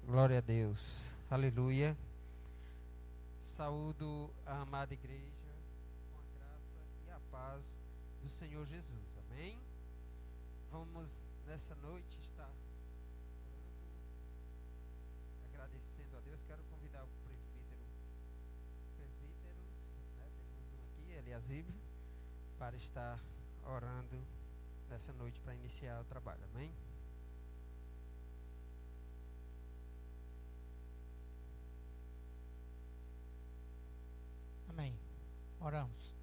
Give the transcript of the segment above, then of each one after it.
Glória a Deus. Aleluia. Saúdo a amada igreja com a graça e a paz do Senhor Jesus. Amém? Vamos nessa noite estar orando, agradecendo a Deus. Quero convidar o presbítero, né? Temos um aqui, Eliasib, para estar orando nessa noite para iniciar o trabalho. Amém? Amém. Oramos.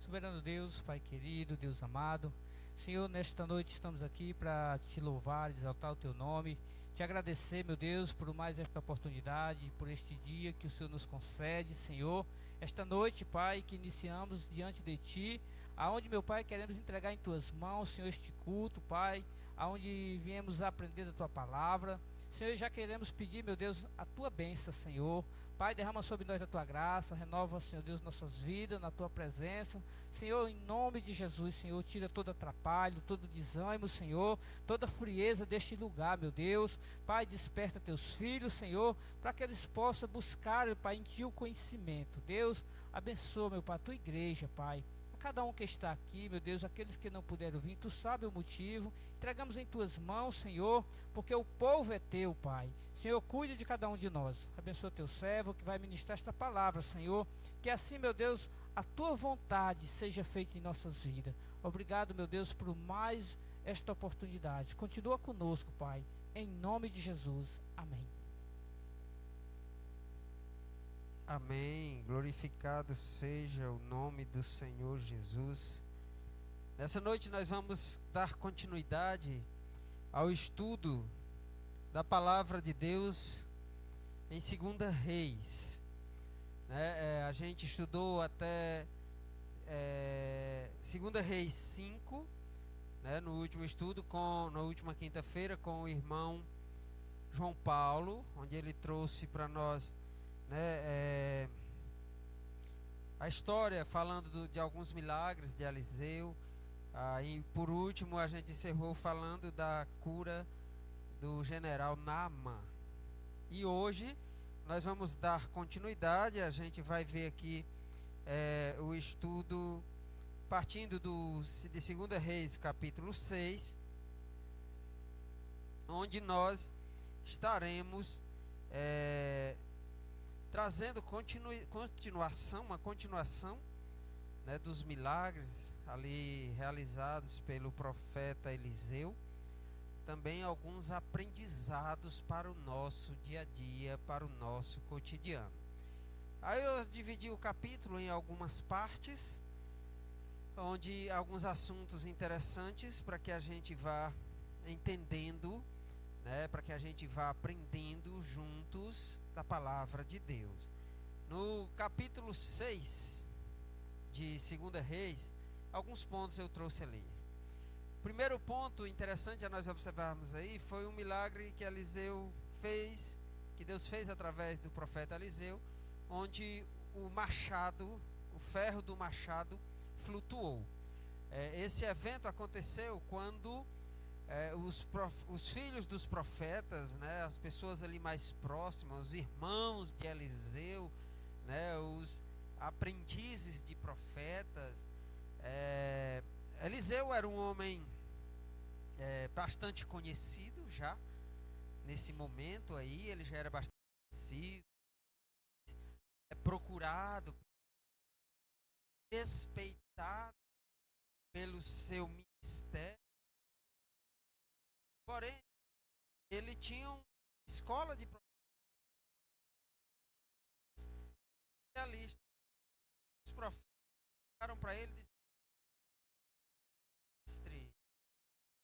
Soberano Deus, Pai querido, Deus amado, Senhor, nesta noite estamos aqui para te louvar, exaltar o teu nome, te agradecer, meu Deus, por mais esta oportunidade, por este dia que o Senhor nos concede, Senhor. Esta noite, Pai, que iniciamos diante de ti, aonde, meu Pai, queremos entregar em tuas mãos, Senhor, este culto, Pai, aonde viemos aprender da tua palavra. Senhor, já queremos pedir, meu Deus, a tua bênção, Senhor. Pai, derrama sobre nós a tua graça, renova, Senhor Deus, nossas vidas na tua presença. Senhor, em nome de Jesus, Senhor, tira todo atrapalho, todo desânimo, Senhor, toda frieza deste lugar, meu Deus. Pai, desperta teus filhos, Senhor, para que eles possam buscar, Pai, em ti o conhecimento. Deus, abençoa, meu Pai, a tua igreja, Pai. A cada um que está aqui, meu Deus, aqueles que não puderam vir, tu sabe o motivo. Entregamos em tuas mãos, Senhor, porque o povo é teu, Pai. Senhor, cuide de cada um de nós. Abençoa teu servo que vai ministrar esta palavra, Senhor. Que assim, meu Deus, a tua vontade seja feita em nossas vidas. Obrigado, meu Deus, por mais esta oportunidade. Continua conosco, Pai. Em nome de Jesus. Amém. Amém. Glorificado seja o nome do Senhor Jesus. Nessa noite nós vamos dar continuidade ao estudo da palavra de Deus em 2 Reis. A gente estudou até 2 Reis 5, né, no último estudo, na última quinta-feira, com o irmão João Paulo, onde ele trouxe para nós, né, a história falando de alguns milagres de Eliseu. E por último a gente encerrou falando da cura do general Naamã. E hoje nós vamos dar continuidade. A gente vai ver aqui o estudo partindo de 2 Reis capítulo 6, onde nós estaremos trazendo uma continuação, né, dos milagres ali realizados pelo profeta Eliseu. Também alguns aprendizados para o nosso dia a dia, para o nosso cotidiano. Aí eu dividi o capítulo em algumas partes, onde alguns assuntos interessantes para que a gente vá entendendo, né, para que a gente vá aprendendo juntos da palavra de Deus. No capítulo 6 de 2 Reis, alguns pontos eu trouxe ali. Primeiro ponto interessante a nós observarmos aí foi um milagre que Eliseu fez, que Deus fez através do profeta Eliseu, onde o ferro do machado flutuou. Esse evento aconteceu quando os filhos dos profetas, né, as pessoas ali mais próximas, os irmãos de Eliseu, né, os aprendizes de profetas. Eliseu era um homem bastante conhecido já nesse momento aí. Ele já era bastante conhecido, procurado, respeitado pelo seu ministério. Porém, ele tinha uma escola de especialistas. Os profetas chegaram para ele e disseram: mestre,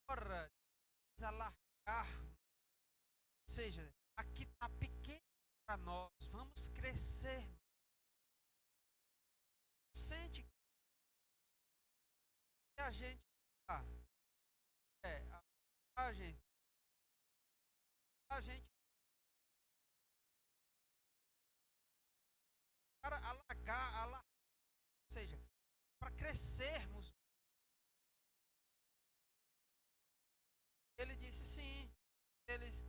hora de alargar, ou seja, aqui está pequeno para nós, vamos crescer. Sente que a gente a gente para alargar, ou seja, para crescermos. Ele disse sim. Eles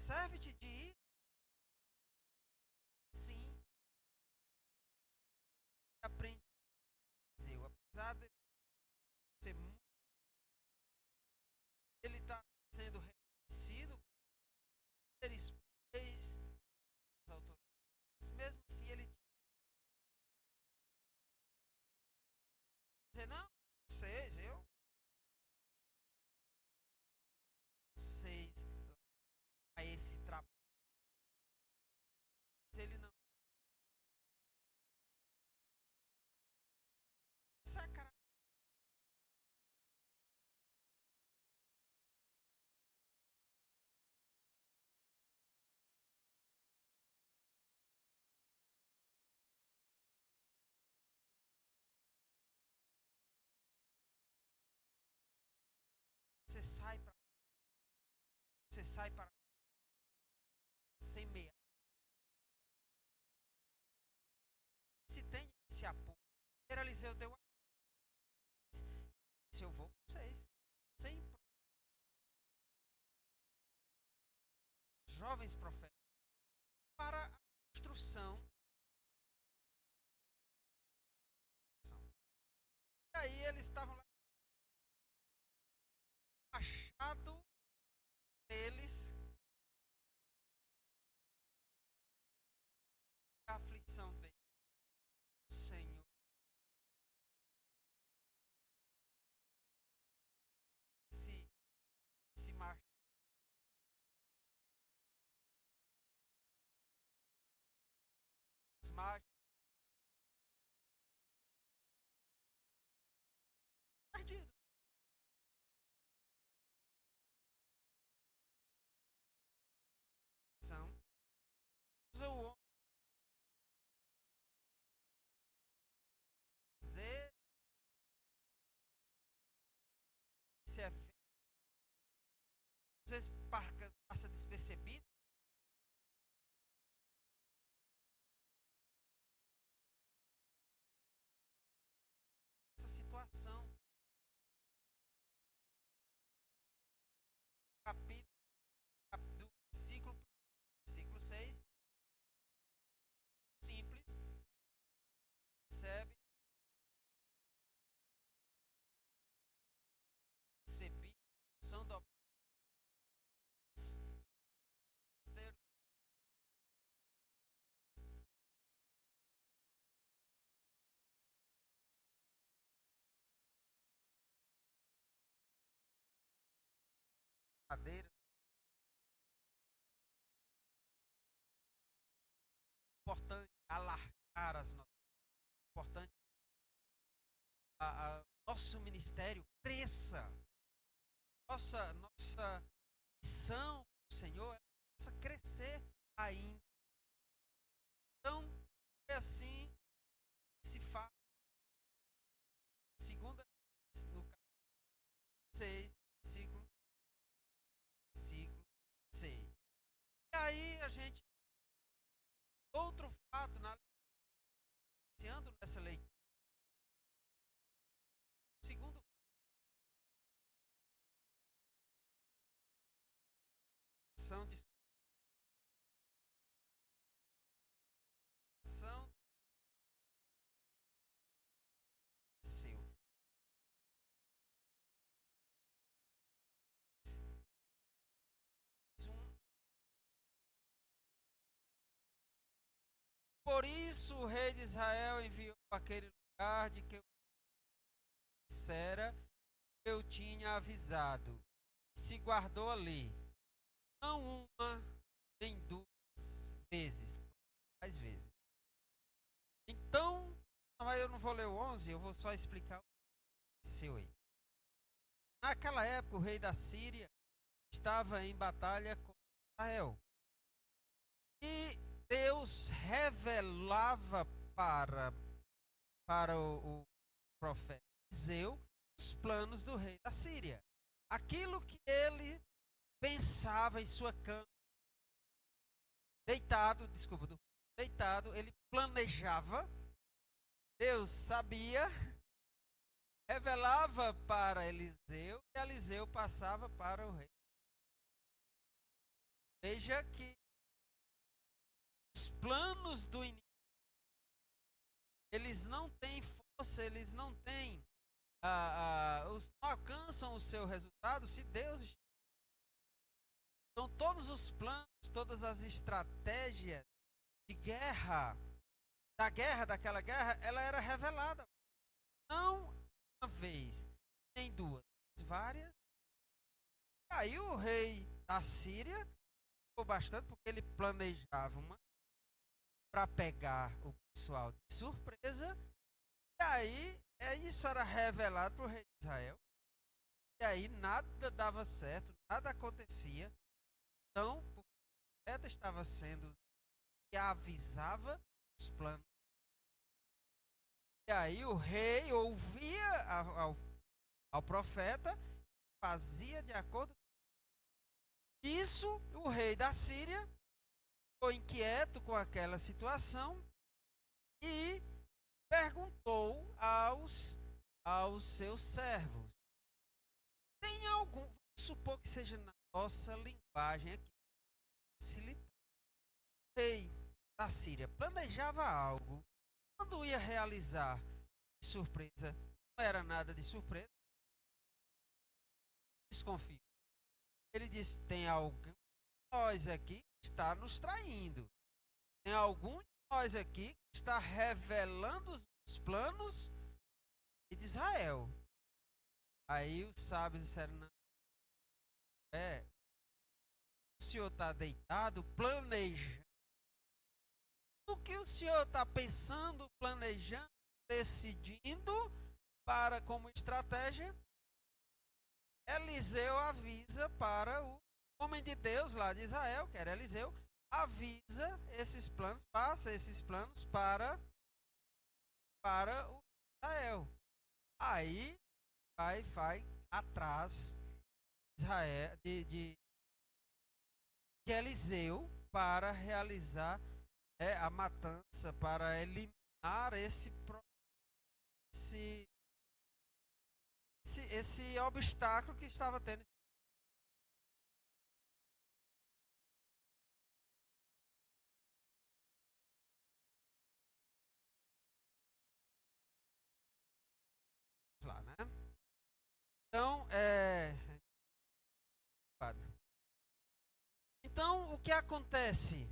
serve-te de ir? Sim. Aprende Eliseu, apesar de ser muito, ele está sendo reconhecido por líderes, reis, autoridades. Mesmo assim, ele diz, não, vocês, vocês, a esse trabalho. Mas ele não. Essa é a cara. Você sai para. Você sai para semear. Se tem esse apoio. Eliseu deu a. Se eu vou com vocês. Sempre. Jovens profetas. Para a construção. E aí eles estavam lá. Machado deles. A aflição deles. O Senhor. Se machado. Perdido. São. Usa o homem. Dizer. Se é feio. Às vezes passa despercebido. Essa situação. Capítulo do versículo 6. Simples. Recebe. Recebi. São do madeira. Importante alargar as nossas. Importante nosso ministério cresça. Nossa missão do Senhor é possa crescer ainda. Então, é assim que se faz. Segunda, no capítulo 6, versículo 6. E aí a gente, outro fato, iniciando nessa leitura, segundo, são de seu. Por isso o rei de Israel enviou aquele lugar de que eu dissera, eu tinha avisado. Se guardou ali, não uma nem duas vezes, mais vezes. Então, eu não vou ler o 11, eu vou só explicar o que aconteceu aí. Naquela época, o rei da Síria estava em batalha com Israel. E Deus revelava para o profeta Eliseu os planos do rei da Síria. Aquilo que ele pensava em sua cama, deitado, ele planejava, Deus sabia, revelava para Eliseu e Eliseu passava para o rei. Veja que os planos do inimigo, eles não têm força, eles não têm, não alcançam o seu resultado se Deus. Então todos os planos, todas as estratégias de guerra, daquela guerra, ela era revelada. Não uma vez, nem duas, várias. E aí o rei da Síria ficou bastante, porque ele planejava uma para pegar o pessoal de surpresa. E aí isso era revelado para o rei de Israel. E aí nada dava certo, nada acontecia. Então, o profeta estava sendo que avisava os planos. E aí o rei ouvia ao profeta, fazia de acordo com isso. O rei da Síria ficou inquieto com aquela situação e perguntou aos seus servos: tem algum, vamos supor que seja na nossa linguagem aqui, facilitar. O rei da Síria planejava algo, quando ia realizar de surpresa, não era nada de surpresa, desconfio. Ele disse: tem algum de nós aqui que está nos traindo, tem algum de nós aqui que está revelando os planos de Israel. Aí os sábios disseram: não, o senhor está deitado, planejando. O que o senhor está pensando, planejando, decidindo para como estratégia? Eliseu avisa para o homem de Deus lá de Israel, que era Eliseu, avisa esses planos, passa esses planos para o Israel. Aí vai atrás Israel, de Eliseu para realizar a matança, para eliminar esse obstáculo que estava tendo. Lá, né? Então, o que acontece?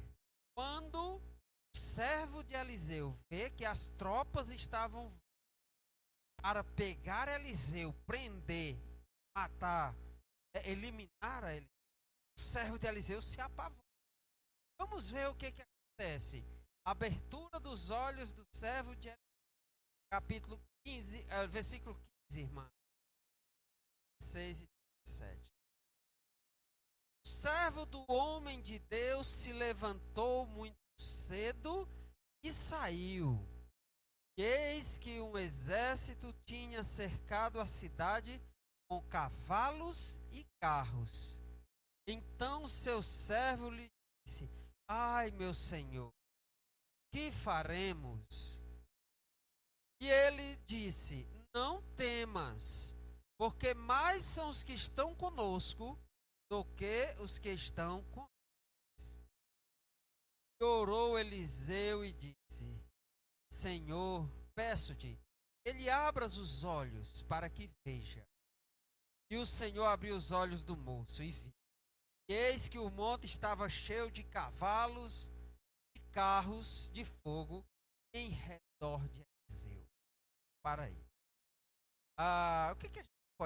Quando o servo de Eliseu vê que as tropas estavam para pegar Eliseu, prender, matar, eliminar ele, o servo de Eliseu se apavorou. Vamos ver o que acontece. Abertura dos olhos do servo de Eliseu, capítulo 15, versículo 15, irmã. 6 e 7. O servo do homem de Deus se levantou muito cedo e saiu. E eis que um exército tinha cercado a cidade com cavalos e carros. Então seu servo lhe disse: ai, meu senhor, que faremos? E ele disse: não temas, porque mais são os que estão conosco do que os que estão com eles. E orou Eliseu e disse: Senhor, peço-te, ele abra os olhos para que veja. E o Senhor abriu os olhos do moço e viu. E eis que o monte estava cheio de cavalos e carros de fogo em redor de Eliseu. Para aí.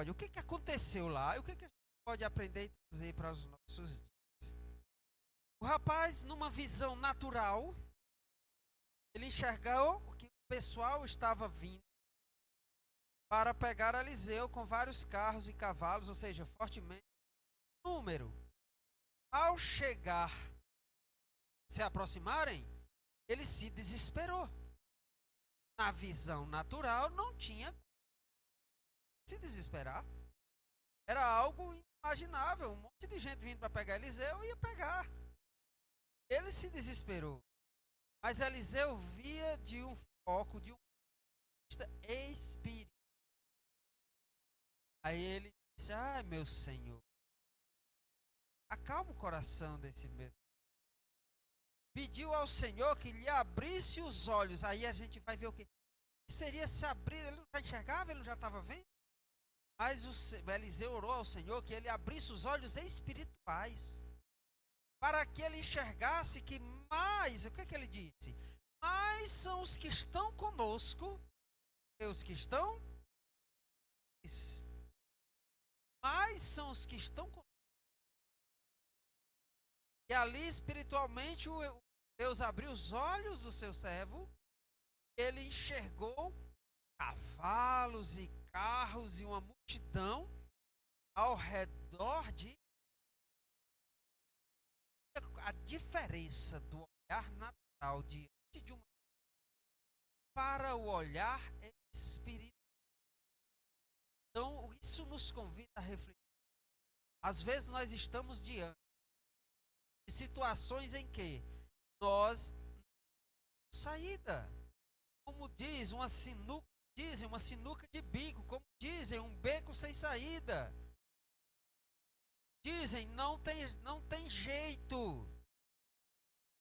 O que aconteceu lá? O que a gente pode aprender e trazer para os nossos dias? O rapaz, numa visão natural, ele enxergou que o pessoal estava vindo para pegar Eliseu com vários carros e cavalos, ou seja, fortemente número. Ao chegar, se aproximarem, ele se desesperou. Na visão natural, não tinha como se desesperar. Era algo inimaginável. Um monte de gente vindo para pegar Eliseu ia pegar. Ele se desesperou. Mas Eliseu via de um foco, de um espírito. Aí ele disse: ai, meu senhor, acalma o coração desse mesmo. Pediu ao Senhor que lhe abrisse os olhos. Aí a gente vai ver o que seria se abrir. Ele não já enxergava, ele não já estava vendo. Mas o Eliseu orou ao Senhor que ele abrisse os olhos espirituais, para que ele enxergasse que mais, o que é que ele disse? Mais são os que estão conosco, e os que estão, mais são os que estão conosco. E ali espiritualmente Deus abriu os olhos do seu servo, ele enxergou cavalos e carros e uma multidão ao redor de. A diferença do olhar natural diante de uma para o olhar espiritual. Então, isso nos convida a refletir. Às vezes nós estamos diante de situações em que nós não temos saída. Como diz uma sinuca, dizem uma sinuca de bico, como dizem um beco sem saída. Dizem não tem jeito.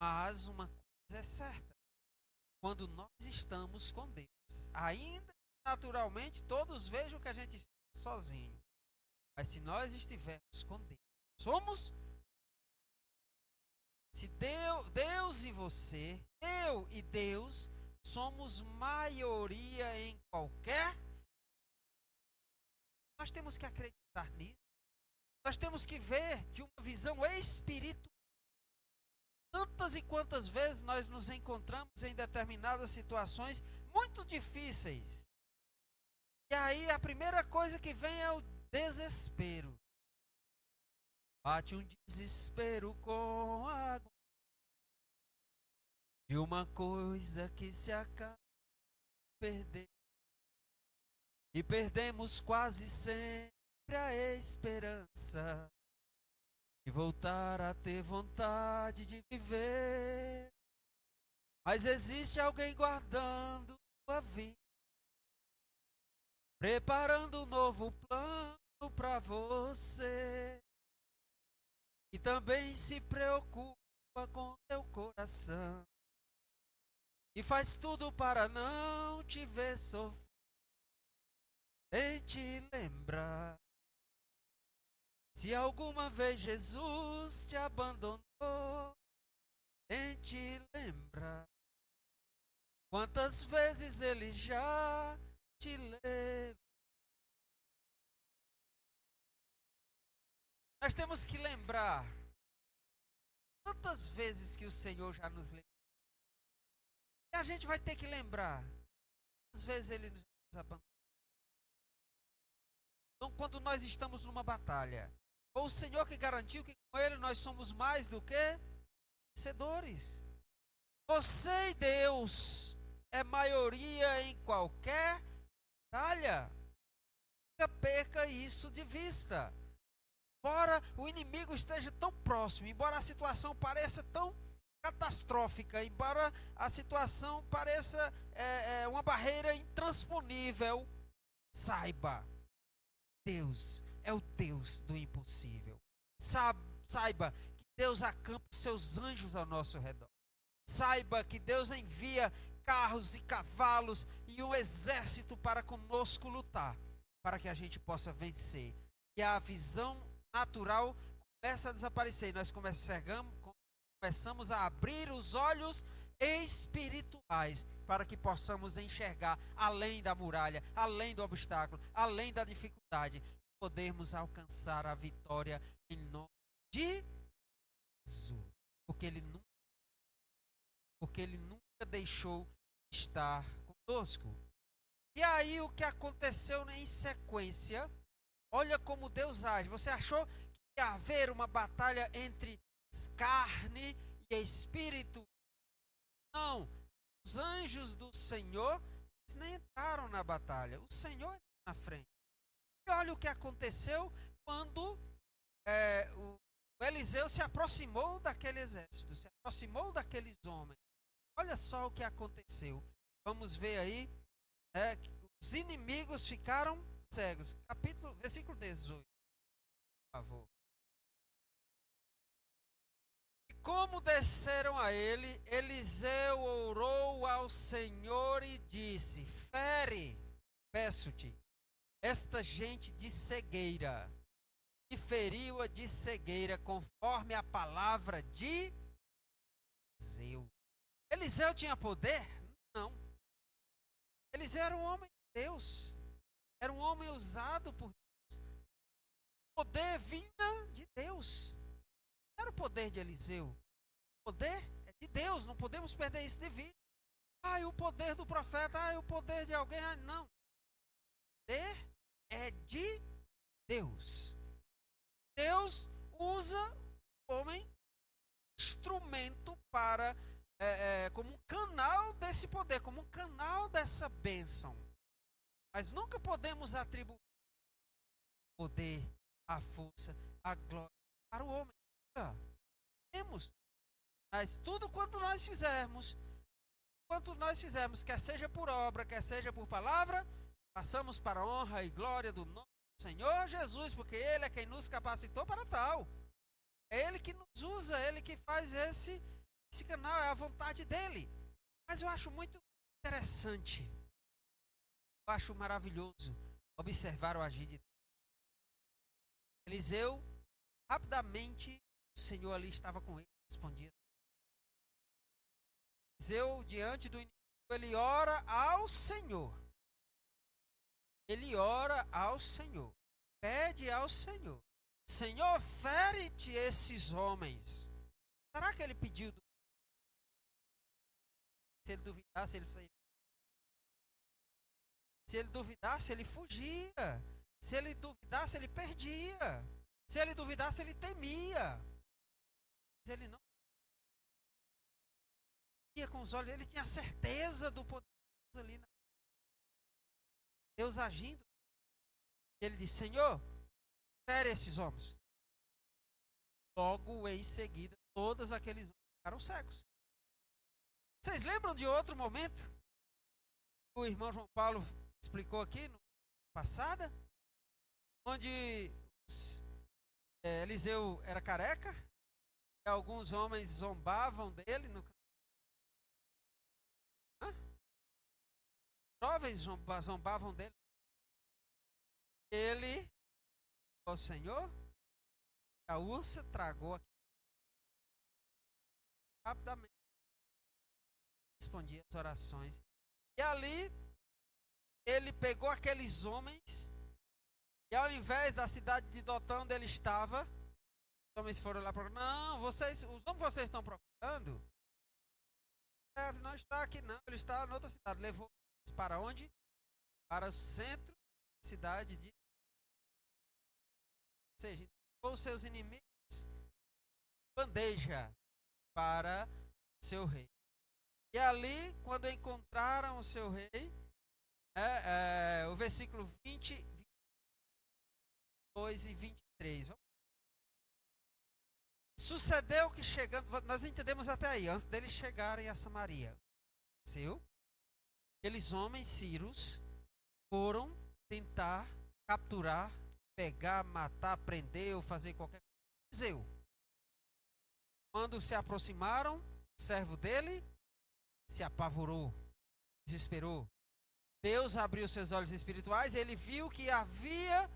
Mas uma coisa é certa. Quando nós estamos com Deus, ainda naturalmente todos vejam que a gente está sozinho. Mas se nós estivermos com Deus, somos. Se Deus e você, eu e Deus, somos maioria em qualquer. Nós temos que acreditar nisso. Nós temos que ver de uma visão espiritual. Tantas e quantas vezes nós nos encontramos em determinadas situações muito difíceis. E aí a primeira coisa que vem é o desespero. Bate um desespero com a de uma coisa que se acaba de perder. E perdemos quase sempre a esperança de voltar a ter vontade de viver. Mas existe alguém guardando a vida, preparando um novo plano para você, e também se preocupa com teu coração e faz tudo para não te ver sofrer. Tente lembrar, se alguma vez Jesus te abandonou, tente lembrar quantas vezes ele já te levou. Nós temos que lembrar quantas vezes que o Senhor já nos levou. E a gente vai ter que lembrar quantas vezes ele nos abandonou. Então, quando nós estamos numa batalha, foi o Senhor que garantiu que com ele nós somos mais do que vencedores. Você e Deus é maioria em qualquer batalha. Nunca perca isso de vista. Embora o inimigo esteja tão próximo, embora a situação pareça tão catastrófica, embora a situação pareça uma barreira intransponível, saiba, Deus é o Deus do impossível. Saiba que Deus acampa os seus anjos ao nosso redor. Saiba que Deus envia carros e cavalos e um exército para conosco lutar, para que a gente possa vencer. E a visão natural começa a desaparecer. Nós começamos a abrir os olhos espirituais para que possamos enxergar além da muralha, além do obstáculo, além da dificuldade, podermos alcançar a vitória em nome de Jesus, porque Ele nunca deixou de estar conosco. E aí o que aconteceu em sequência? Olha como Deus age. Você achou que ia haver uma batalha entre carne e espírito? Não. Os anjos do Senhor, eles nem entraram na batalha. O Senhor entrou na frente. E olha o que aconteceu quando o Eliseu se aproximou daquele exército, se aproximou daqueles homens. Olha só o que aconteceu. Vamos ver aí. Os inimigos ficaram cegos. Versículo 18. Por favor. como desceram a ele, Eliseu orou ao Senhor e disse: fere, peço-te, esta gente de cegueira, e feriu-a de cegueira, conforme a palavra de Eliseu. Eliseu tinha poder? Não. Eliseu era um homem de Deus, era um homem usado por Deus. O poder vinha de Deus, não era o poder de Eliseu. O poder é de Deus, não podemos perder isso de vista. O poder do profeta, o poder de alguém, não. O poder é de Deus. Deus usa o homem instrumento para, como um canal desse poder, como um canal dessa bênção. Mas nunca podemos atribuir o poder, a força, a glória para o homem. Nunca. Temos. Mas tudo quanto nós fizermos, quer seja por obra, quer seja por palavra, passamos para a honra e glória do nome do Senhor Jesus, porque Ele é quem nos capacitou para tal. É Ele que nos usa, é Ele que faz esse canal, é a vontade dEle. Mas eu acho muito interessante, eu acho maravilhoso observar o agir de Deus. Eliseu, rapidamente, o Senhor ali estava com ele, respondia. Eliseu, diante do inimigo, ele ora ao Senhor. Ele ora ao Senhor, pede ao Senhor: Senhor, fere-te esses homens. Será que ele pediu? Se ele duvidasse, ele fugia. Se ele duvidasse, ele perdia. Se ele duvidasse, ele temia. Mas ele não ia com os olhos, ele tinha certeza do poder de Deus ali. Deus agindo. Ele disse: Senhor, fere esses homens. Logo em seguida, todos aqueles homens ficaram cegos. Vocês lembram de outro momento? O irmão João Paulo explicou aqui no passada, onde Eliseu era careca, e alguns homens zombavam dele. Jovens zombavam dele. Ele, o Senhor, a ursa tragou aqui. Rapidamente respondia as orações. E ali, ele pegou aqueles homens, e ao invés da cidade de Dotã, onde ele estava, os homens foram lá procurando. Não, os homens que vocês estão procurando, não está aqui não, ele está em outra cidade. Levou para onde? Para o centro da cidade de... Ou seja, entregou os seus inimigos bandeja para o seu rei. E ali, quando encontraram o seu rei, o versículo 20, 22 e 23. Sucedeu que chegando, nós entendemos até aí, antes deles chegarem a Samaria, aqueles homens sírios foram tentar capturar, pegar, matar, prender ou fazer qualquer coisa. Eliseu. Quando se aproximaram, o servo dele se apavorou, desesperou. Deus abriu seus olhos espirituais e ele viu que havia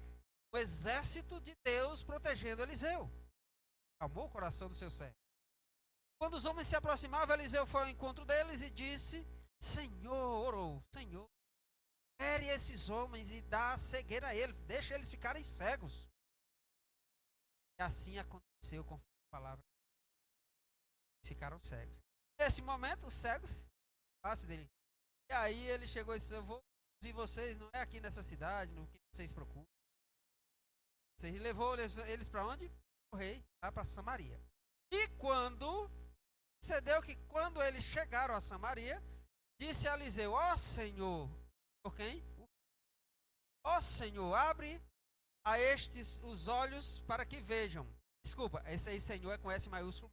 o exército de Deus protegendo Eliseu. Acalmou o coração do seu servo. Quando os homens se aproximavam, Eliseu foi ao encontro deles e disse: Senhor, orou, Senhor, fere esses homens e dá cegueira a eles, deixa eles ficarem cegos. E assim aconteceu com a palavra. Ficaram cegos. Nesse momento, os cegos, fácil dele. E aí ele chegou e disse: eu vou conduzir vocês, não é aqui nessa cidade, no que vocês procuram. Você levou eles para onde? O rei, lá para Samaria. E sucedeu que quando eles chegaram a Samaria, disse a Eliseu: ó Senhor, por quem? Ó Senhor, abre a estes os olhos para que vejam. Desculpa, esse aí Senhor é com S maiúsculo.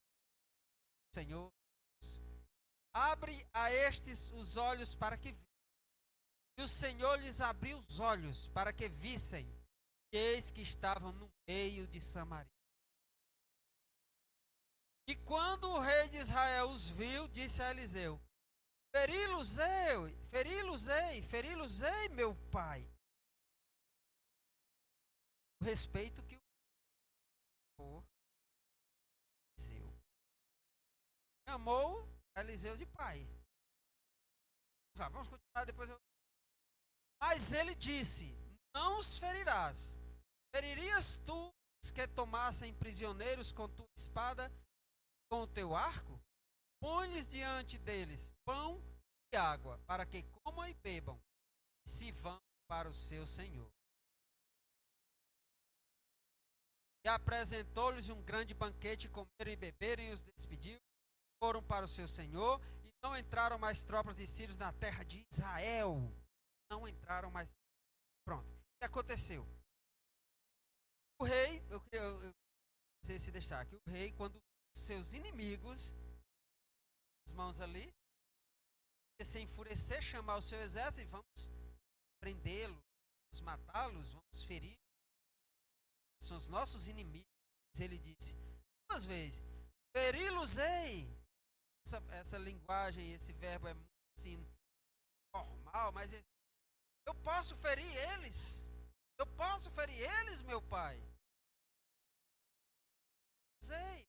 Senhor, abre a estes os olhos para que vejam. E o Senhor lhes abriu os olhos para que vissem, e eis que estavam no meio de Samaria. E quando o rei de Israel os viu, disse a Eliseu: feri-los-ei, meu pai. O respeito que o Eliseu chamou Eliseu de pai. Vamos continuar depois. Mas ele disse: não os ferirás. Feririas tu os que tomassem prisioneiros com tua espada, com o teu arco? Põe-lhes diante deles pão e água, para que comam e bebam, e se vão para o seu senhor. E apresentou-lhes um grande banquete, comeram e beberam, e os despediu, foram para o seu senhor, e não entraram mais tropas de sírios na terra de Israel. Não entraram mais. Pronto. O que aconteceu? O rei, eu dizer esse destaque, o rei, quando seus inimigos, as mãos ali, se enfurecer, chamar o seu exército e vamos prendê-los, vamos matá-los, vamos ferir. São os nossos inimigos. Ele disse duas vezes: feri-los-ei. Essa linguagem, esse verbo é muito assim, normal, mas eu posso ferir eles. Eu posso ferir eles, meu pai. Usei,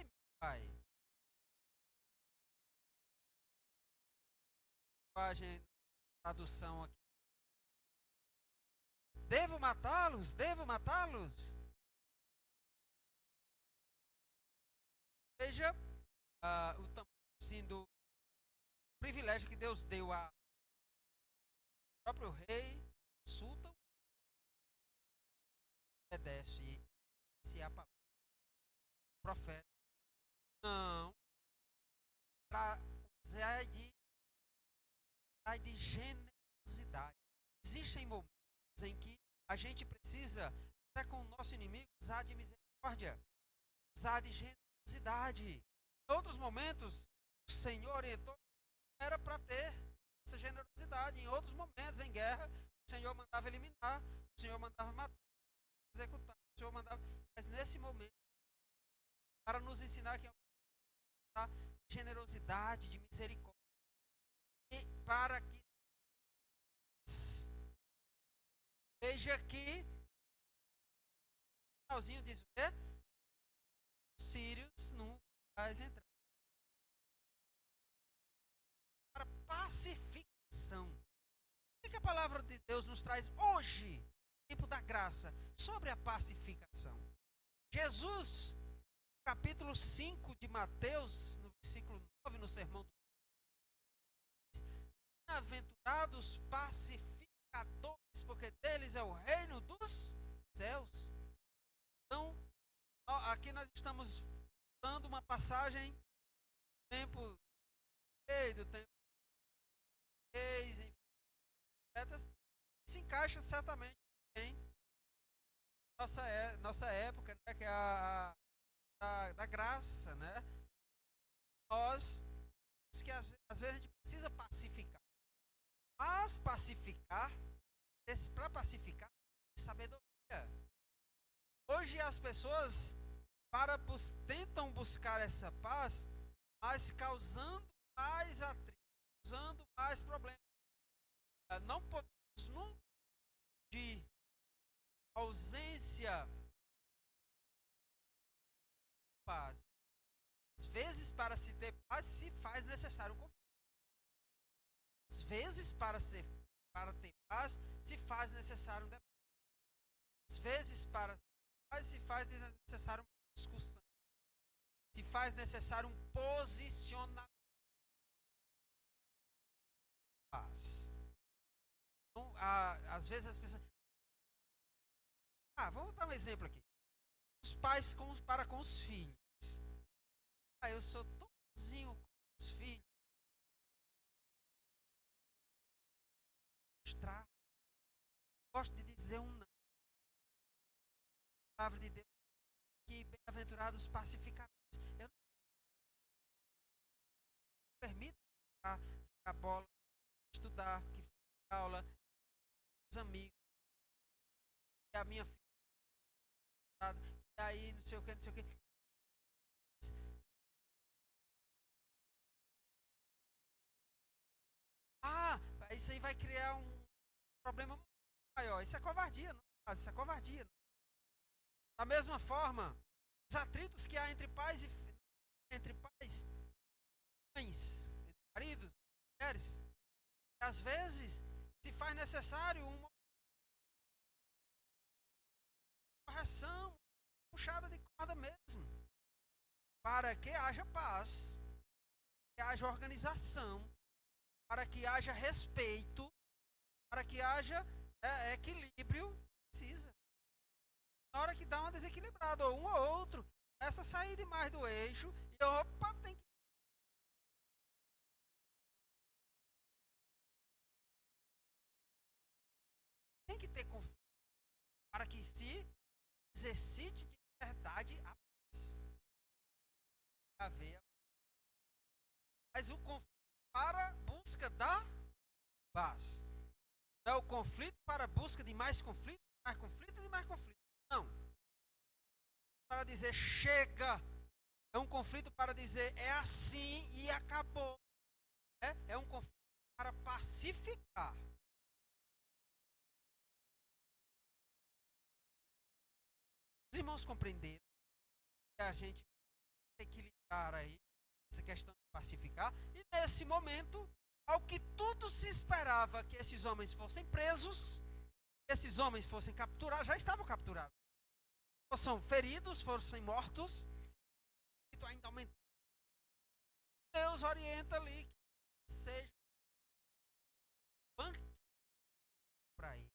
meu pai. Linguagem, tradução aqui. Devo matá-los? Devo matá-los? Veja o tamanho do privilégio que Deus deu ao próprio rei, consulta, obedece se a palavra do profeta. Não. Sai de generosidade. Existem momentos em que a gente precisa, até com o nosso inimigo, usar de misericórdia, usar de generosidade. Em outros momentos, o Senhor orientou, era para ter essa generosidade. Em outros momentos, em guerra, o Senhor mandava eliminar, o Senhor mandava matar, executar, o Senhor mandava. Mas nesse momento, para nos ensinar que a generosidade, de misericórdia, e para que veja que o finalzinho diz o quê? Os sírios não vai entrar. Para pacificação. O que a palavra de Deus nos traz hoje, tempo da graça, sobre a pacificação? Jesus, capítulo 5 de Mateus, no versículo 9, no sermão do bem-aventurados pacificadores, porque deles é o reino dos céus. Então, aqui nós estamos dando uma passagem do tempo reis, se encaixa certamente em nossa época, né, que é da graça, né? Nós que às vezes a gente precisa pacificar, mas para pacificar, sabedoria. Hoje as pessoas tentam buscar essa paz, mas causando mais atrito, causando mais problemas. Não podemos nunca de ausência de paz. Às vezes, para se ter paz, se faz necessário um conflito. Às vezes, para ter paz, se faz necessário um debate. Às vezes, para ter paz, se faz necessário uma discussão. Se faz necessário um posicionamento. Paz. Então, às vezes as pessoas... vamos dar um exemplo aqui. Os pais para com os filhos. Eu sou tão bonzinho com os filhos. Mostrar. Gosto de dizer um não. A palavra de Deus que bem-aventurados pacificadores. Eu não permito jogar bola, estudar, que aula, os amigos, e a minha filha, e aí não sei o que. Isso aí vai criar um problema maior. Isso é covardia, não é? Isso é covardia. Da mesma forma, os atritos que há entre pais e entre pais, mães, entre maridos, mulheres, às vezes se faz necessário uma correção, puxada de corda mesmo, para que haja paz, que haja organização, para que haja respeito, para que haja equilíbrio. Precisa. Na hora que dá uma desequilibrada, ou um ou outro, essa sair demais do eixo, e opa, tem que ter confiança para que se exercite de verdade a paz. Mas o conflito para a busca da paz. Não é o conflito para a busca de mais conflito, mais conflito e mais conflito. Não. Para dizer chega. É um conflito para dizer é assim e acabou. É um conflito para pacificar. Os irmãos compreenderam que a gente tem que equilibrar aí essa questão de pacificar. E nesse momento, ao que tudo se esperava que esses homens fossem presos, que esses homens fossem capturados, já estavam capturados. Fossem feridos, fossem mortos. E ainda aumentou. Deus orienta ali que seja banquete para ele.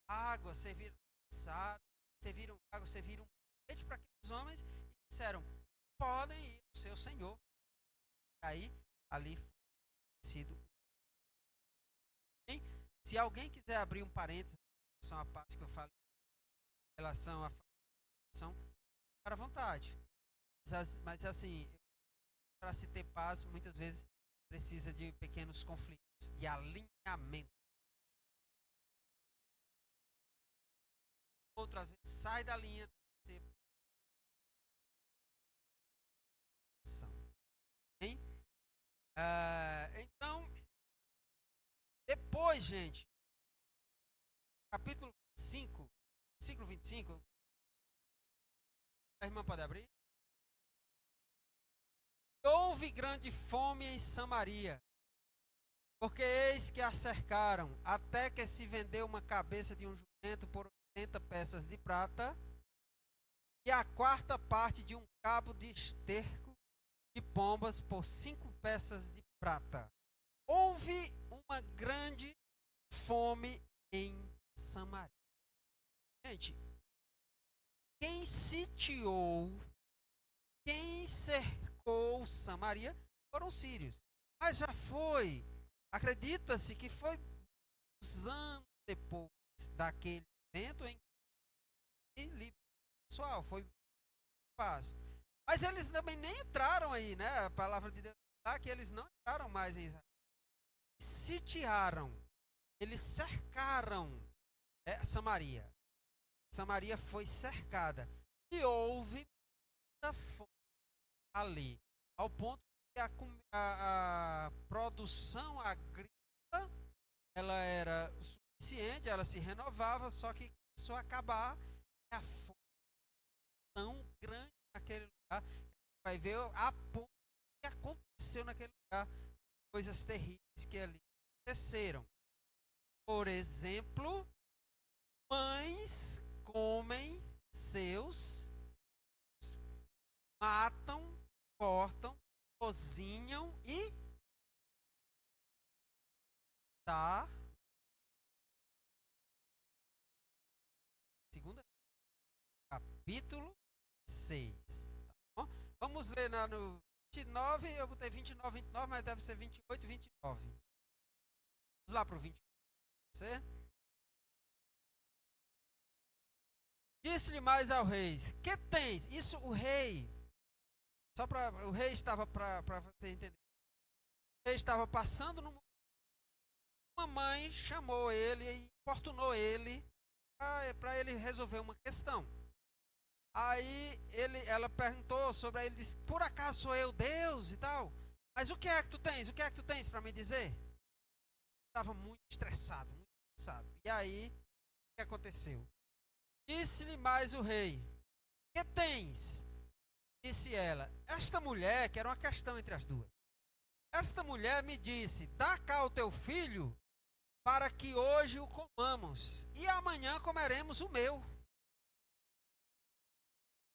Água, serviram assado, serviram água, serviram um banquete para aqueles homens e disseram: podem ir ao seu Senhor. E aí, ali foi sido. Se alguém quiser abrir um parênteses em relação à paz que eu falei, em relação à facção, para à vontade. Mas assim, para se ter paz, muitas vezes precisa de pequenos conflitos, de alinhamento. Outras vezes sai da linha. Então, depois, gente, capítulo 5, versículo 25. A irmã pode abrir? Houve grande fome em Samaria, porque eis que a cercaram, até que se vendeu uma cabeça de um jumento por 80 peças de prata, e a quarta parte de um cabo de esterco de pombas por 5 peças de prata. Houve uma grande fome em Samaria. Gente, quem sitiou, quem cercou Samaria foram os sírios. Mas já foi, acredita-se que foi uns anos depois daquele evento em que pessoal foi paz. Mas eles também nem entraram aí, né? A palavra de Deus está que eles não entraram mais em Israel. Sitiaram, eles cercaram Samaria. Samaria foi cercada e houve muita fome ali, ao ponto que a produção agrícola ela era suficiente, ela se renovava, só que começou a acabar. A fome tão grande naquele lugar, vai ver a ponto que aconteceu naquele lugar, coisas terríveis que ali aconteceram. Por exemplo, mães comem seus filhos, matam, cortam, cozinham e dá segunda capítulo 6. Tá bom? Vamos ler no 29, eu botei 29, 29, mas deve ser 28 e 29. Vamos lá para o 29. Você? Disse-lhe mais ao rei: que tens? Isso o rei, só para o rei estava para você entender. O rei estava passando numa mãe chamou ele e importunou ele para ele resolver uma questão. Aí ela perguntou sobre ele, disse: por acaso sou eu Deus e tal? Mas o que é que tu tens? O que é que tu tens para me dizer? estava muito estressado, muito estressado. E aí, o que aconteceu? Disse-lhe mais o rei: que tens? Disse ela: esta mulher, que era uma questão entre as duas. Esta mulher me disse: dá cá o teu filho, para que hoje o comamos, e amanhã comeremos o meu.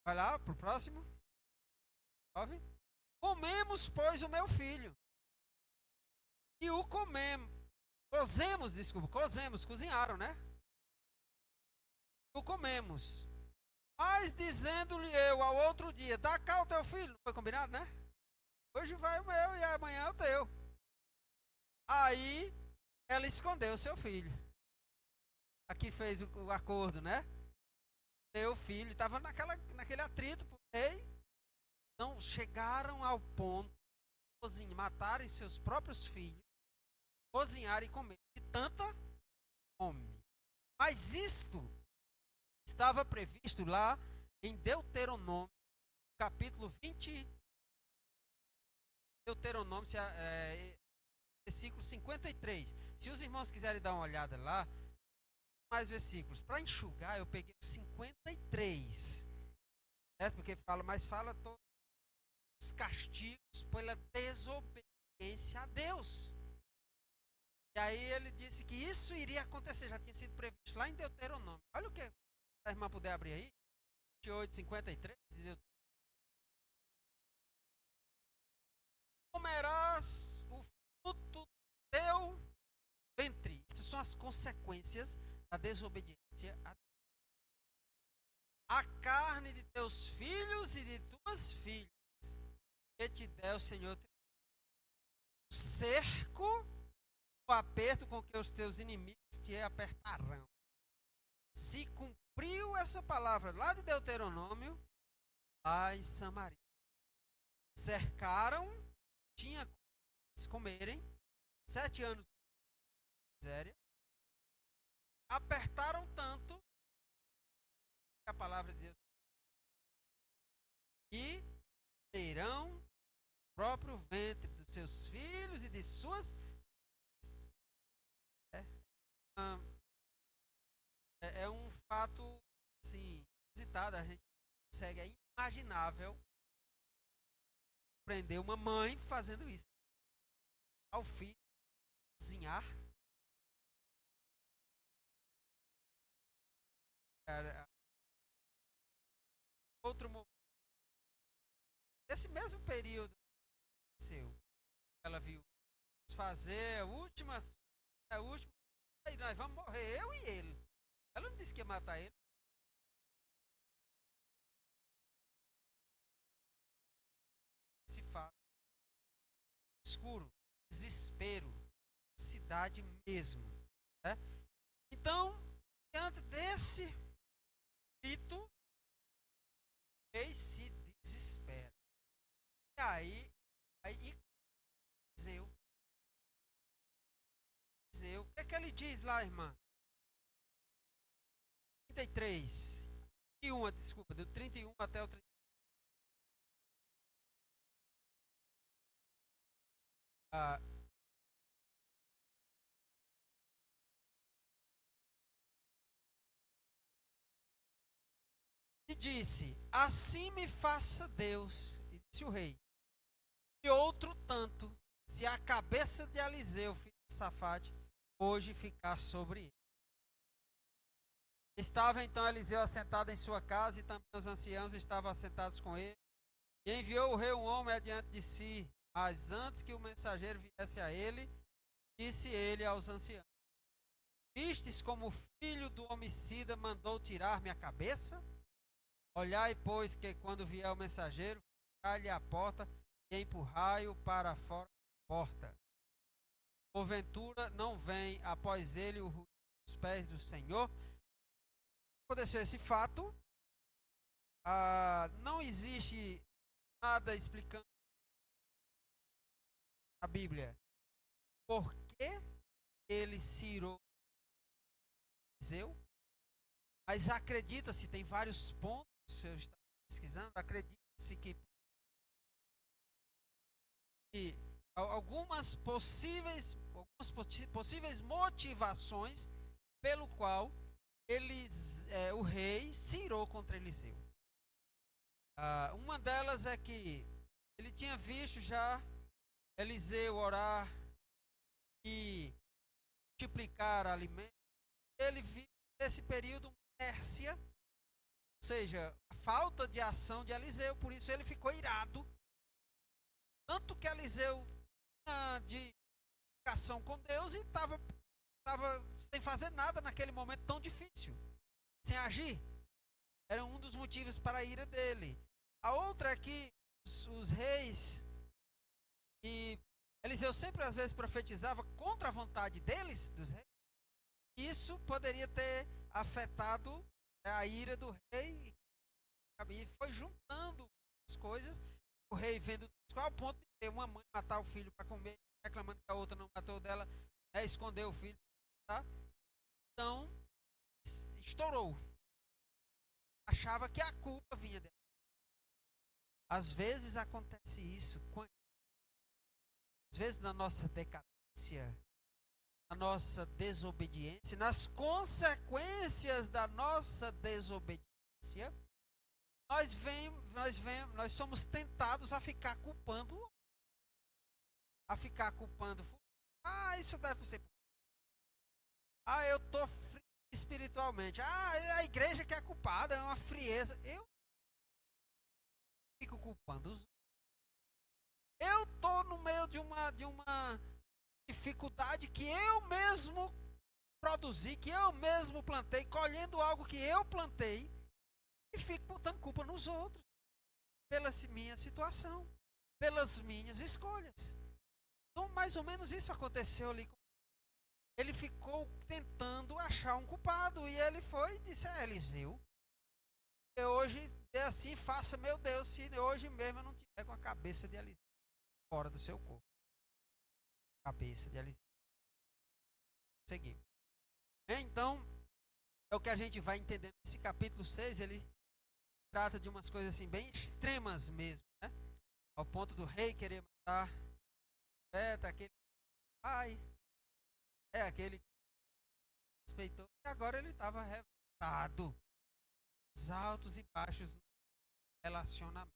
Vai lá para o próximo. 9. Comemos, pois, o meu filho. E o comemos. Cozemos, cozinharam, né? O comemos. Mas dizendo-lhe eu ao outro dia: dá cá o teu filho. Não foi combinado, né? Hoje vai o meu e amanhã é o teu. Aí ela escondeu o seu filho. Aqui fez o acordo, né? Teu filho estava naquele atrito pro rei. Então chegaram ao ponto de matarem seus próprios filhos, cozinhar e comer de tanta fome. Mas isto estava previsto lá em Deuteronômio, capítulo 20, Deuteronômio, versículo 53. Se os irmãos quiserem dar uma olhada lá, mais versículos. Para enxugar, eu peguei os 53. Certo? Porque fala todos os castigos pela desobediência a Deus. E aí ele disse que isso iria acontecer, já tinha sido previsto lá em Deuteronômio. Olha o que a irmã puder abrir aí. 28, 53. Comerás o fruto do teu ventre. Essas são as consequências da desobediência a Deus. A carne de teus filhos e de tuas filhas, que te der o Senhor teu. O cerco, o aperto com que os teus inimigos te apertarão. Se cumpriu essa palavra lá de Deuteronômio, lá em Samaria. Cercaram, tinha como comerem, 7 anos de miséria. Apertaram tanto que a palavra de Deus. E terão o próprio ventre dos seus filhos e de suas. É um fato, assim, visitado. A gente consegue, é inimaginável prender uma mãe fazendo isso. Ao filho cozinhar. Outro momento. Nesse mesmo período, ela viu fazer a última, aí nós vamos morrer, eu e ele. Ela não disse que ia matar ele. Se faz escuro, desespero, cidade mesmo, né? Então, diante desse grito, ele se desespera. E aí o que é que ele diz lá, irmã? 33. Desculpa, do 31 até o 30. E disse: assim me faça Deus, e disse o rei, e outro tanto, se a cabeça de Eliseu, filho de Safate, hoje ficar sobre ele. Estava então Eliseu assentado em sua casa, e também os anciãos estavam assentados com ele. E enviou o rei um homem adiante de si, mas antes que o mensageiro viesse a ele, disse ele aos anciãos: vistes como o filho do homicida mandou tirar minha cabeça? Olhai, pois, que quando vier o mensageiro, fechai-lhe a porta e empurrai-o para fora da porta. Porventura não vem após ele o ruído dos pés do Senhor. Aconteceu esse fato. Não existe nada explicando a Bíblia por que ele se irou Eliseu, mas acredita-se, tem vários pontos, eu estava pesquisando, acredita-se que algumas possíveis motivações pelo qual o rei se irou contra Eliseu. Uma delas é que ele tinha visto já Eliseu orar e multiplicar alimentos. Ele viu nesse período uma inércia, ou seja, a falta de ação de Eliseu, por isso ele ficou irado. Tanto que Eliseu tinha de ligação com Deus e estava sem fazer nada naquele momento tão difícil, sem agir. Era um dos motivos para a ira dele. A outra é que os reis, e Eliseu sempre às vezes profetizava contra a vontade deles, dos reis. Isso poderia ter afetado a ira do rei, e foi juntando as coisas. O rei vendo qual o ponto de ter uma mãe matar o filho para comer, reclamando que a outra não matou dela, escondeu o filho, tá? Então estourou. Achava que a culpa vinha dela. Às vezes acontece isso, às vezes na nossa decadência, na nossa desobediência, nas consequências da nossa desobediência, nós somos tentados a ficar culpando, isso deve ser. Eu estou frio espiritualmente. A igreja que é culpada, é uma frieza. Eu fico culpando os outros. Eu estou no meio de uma dificuldade que eu mesmo produzi, que eu mesmo plantei, colhendo algo que eu plantei, e fico botando culpa nos outros, pela minha situação, pelas minhas escolhas. Então, mais ou menos isso aconteceu ali. Ele ficou tentando achar um culpado, e ele foi e disse: Eliseu, eu hoje é assim, faça, meu Deus, se hoje mesmo eu não tiver com a cabeça de Eliseu fora do seu corpo. Cabeça de Eliseu. Seguiu. Então, é o que a gente vai entendendo. Esse capítulo 6, ele trata de umas coisas assim bem extremas mesmo, né? Ao ponto do rei querer matar aquele pai, aquele que respeitou, e agora ele estava revoltado. Os altos e baixos no relacionamento.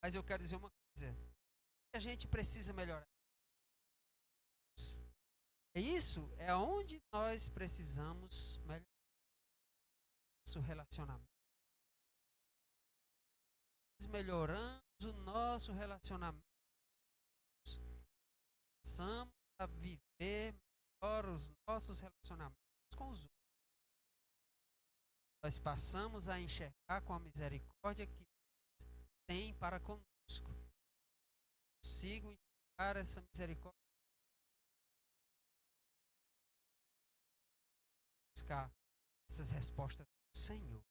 Mas eu quero dizer uma coisa, a gente precisa melhorar. Isso é onde nós precisamos melhorar nosso relacionamento. Melhorando o nosso relacionamento, passamos a viver melhor os nossos relacionamentos com os outros. Nós passamos a enxergar com a misericórdia que Deus tem para conosco. Consigo enxergar essa misericórdia. Buscar essas respostas do Senhor.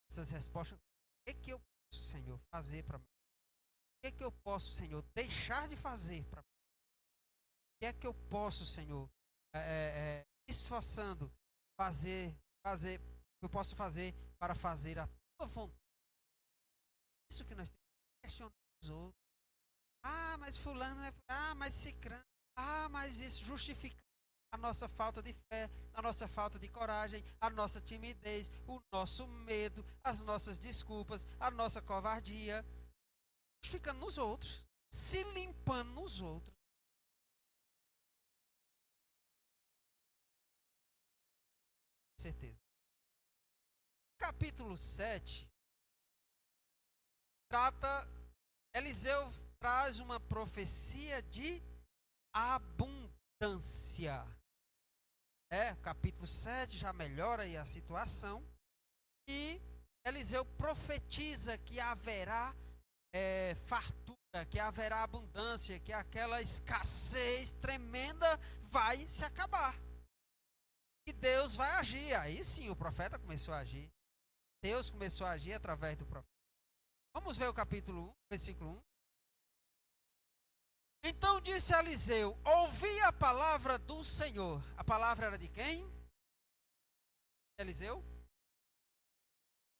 Essas respostas, o que eu posso, Senhor, fazer para mim? O que eu posso, Senhor, deixar de fazer para mim? O que é que eu posso, Senhor, esforçando, fazer, eu posso fazer para fazer a tua vontade? Isso que nós temos que questionar os outros. Mas fulano mas cicrano. Mas isso justifica a nossa falta de fé, a nossa falta de coragem, a nossa timidez, o nosso medo, as nossas desculpas, a nossa covardia. Justificando nos outros, se limpando nos outros. Certeza. Capítulo 7 Eliseu traz uma profecia de abundância. Capítulo 7 já melhora aí a situação. E Eliseu profetiza que haverá fartura, que haverá abundância, que aquela escassez tremenda vai se acabar. E Deus vai agir. Aí sim o profeta começou a agir. Deus começou a agir através do profeta. Vamos ver o capítulo 1, versículo 1. Então disse Eliseu: ouvi a palavra do Senhor. A palavra era de quem? Eliseu?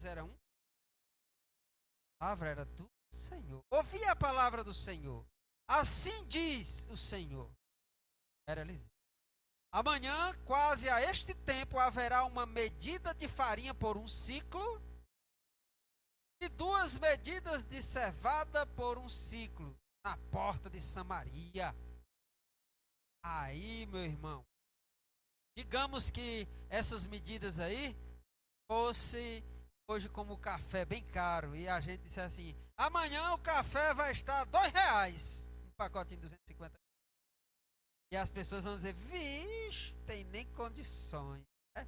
Era um. A palavra era do Senhor. Ouvi a palavra do Senhor. Assim diz o Senhor. Era Eliseu. Amanhã, quase a este tempo, haverá uma medida de farinha por um ciclo e 2 medidas de cevada por um ciclo na porta de Samaria. Aí, meu irmão, digamos que essas medidas aí fosse hoje como o café bem caro e a gente disse assim: amanhã o café vai estar R$ 2, um pacotinho de 250. E as pessoas vão dizer: vixe, tem nem condições, né?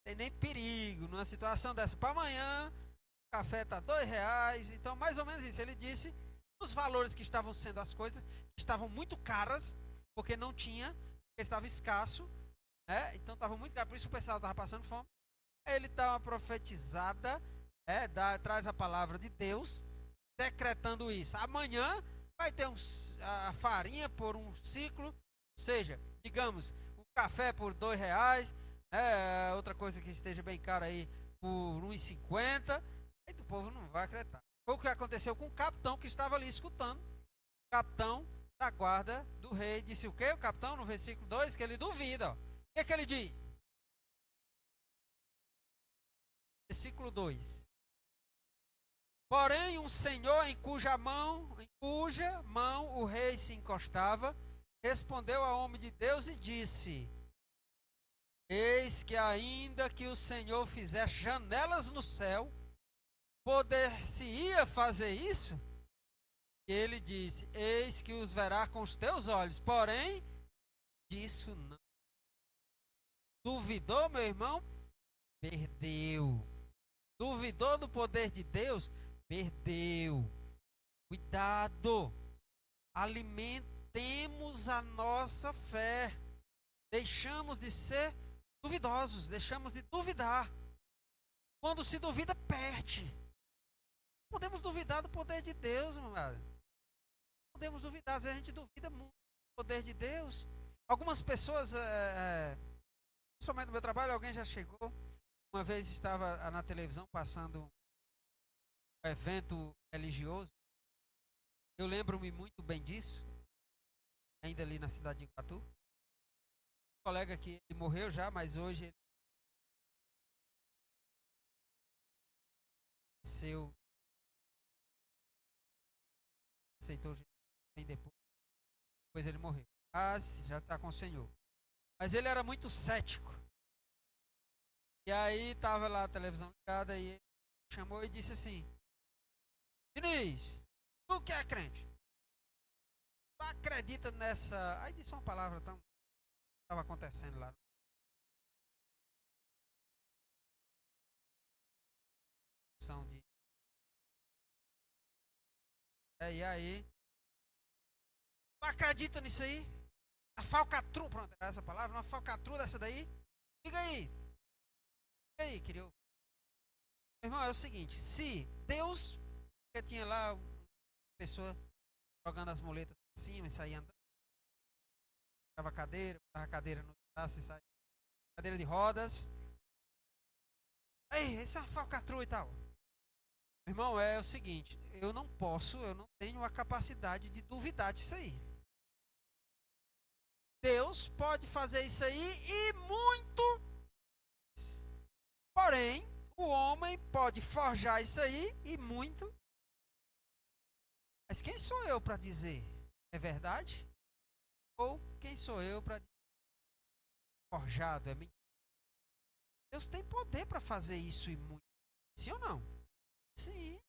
Tem nem perigo numa situação dessa. Para amanhã o café está R$ 2. Então, mais ou menos isso. Ele disse os valores que estavam sendo as coisas, que estavam muito caras, porque não tinha, porque estava escasso, né? Então estava muito caro, por isso o pessoal estava passando fome. Ele dá uma profetizada, traz a palavra de Deus, decretando isso. Amanhã vai ter a farinha por um ciclo, ou seja, digamos, o café por R$ 2, outra coisa que esteja bem cara aí por R$ 1,50, aí o povo não vai acreditar. Foi o que aconteceu com o capitão que estava ali escutando. O capitão da guarda do rei disse o quê? O capitão no versículo 2, que ele duvida. Ó. O que é que ele diz? Versículo 2. Porém, um senhor em cuja mão o rei se encostava, respondeu ao homem de Deus e disse: eis que ainda que o Senhor fizesse janelas no céu, poder-se-ia fazer isso? E ele disse: eis que os verá com os teus olhos, porém, disso não. Duvidou, meu irmão? Perdeu. Duvidou do poder de Deus? Perdeu. Cuidado. Alimentemos a nossa fé. Deixamos de ser duvidosos, deixamos de duvidar. Quando se duvida, perde. Podemos duvidar do poder de Deus, meu amado. Podemos duvidar, às vezes a gente duvida muito do poder de Deus. Algumas pessoas, principalmente no meu trabalho, alguém já chegou. Uma vez estava na televisão passando um evento religioso. Eu lembro-me muito bem disso, ainda ali na cidade de Iguatu. Um colega que ele morreu já, mas hoje ele aceitou bem depois ele morreu. Mas já está com o Senhor. Mas ele era muito cético. E aí estava lá a televisão ligada e ele chamou e disse assim: Diniz, tu que é crente, tu acredita nessa... Aí disse uma palavra tão... estava acontecendo lá. De... E aí, tu acredita nisso aí? A falcatrua, pronto, era essa palavra, uma falcatrua dessa daí? Diga aí. Diga aí, querido. Meu irmão, é o seguinte, se Deus, que tinha lá uma pessoa jogando as muletas pra cima e saía andando, botava a cadeira no braço e saía, cadeira de rodas. Ei, isso é uma falcatrua e tal. Meu irmão, é o seguinte, eu não tenho a capacidade de duvidar disso aí. Deus pode fazer isso aí e muito. Porém, o homem pode forjar isso aí e muito. Mas quem sou eu para dizer? É verdade? Ou quem sou eu para dizer? Forjado é mentira? Deus tem poder para fazer isso e muito. Sim ou não? Sim.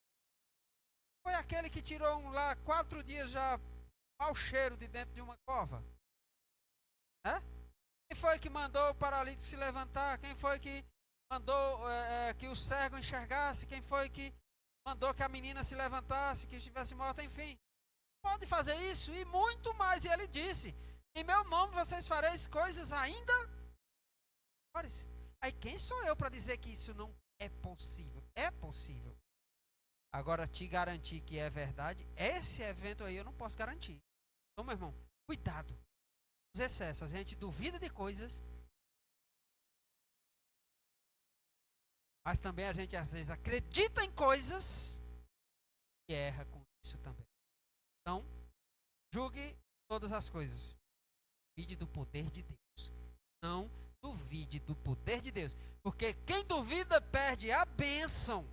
Foi aquele que tirou lá 4 dias já mau cheiro de dentro de uma cova. Quem foi que mandou o paralítico se levantar? Quem foi que mandou que o cego enxergasse? Quem foi que mandou que a menina se levantasse, que estivesse morta? Enfim, pode fazer isso e muito mais. E ele disse: em meu nome vocês fareis coisas ainda maiores. Aí quem sou eu para dizer que isso não é possível? É possível. Agora, te garantir que é verdade, esse evento aí eu não posso garantir. Então, meu irmão, cuidado. Os excessos, a gente duvida de coisas, mas também a gente às vezes acredita em coisas e erra com isso também. Então, julgue todas as coisas. Vide do poder de Deus. Não duvide do poder de Deus. Porque quem duvida perde a bênção.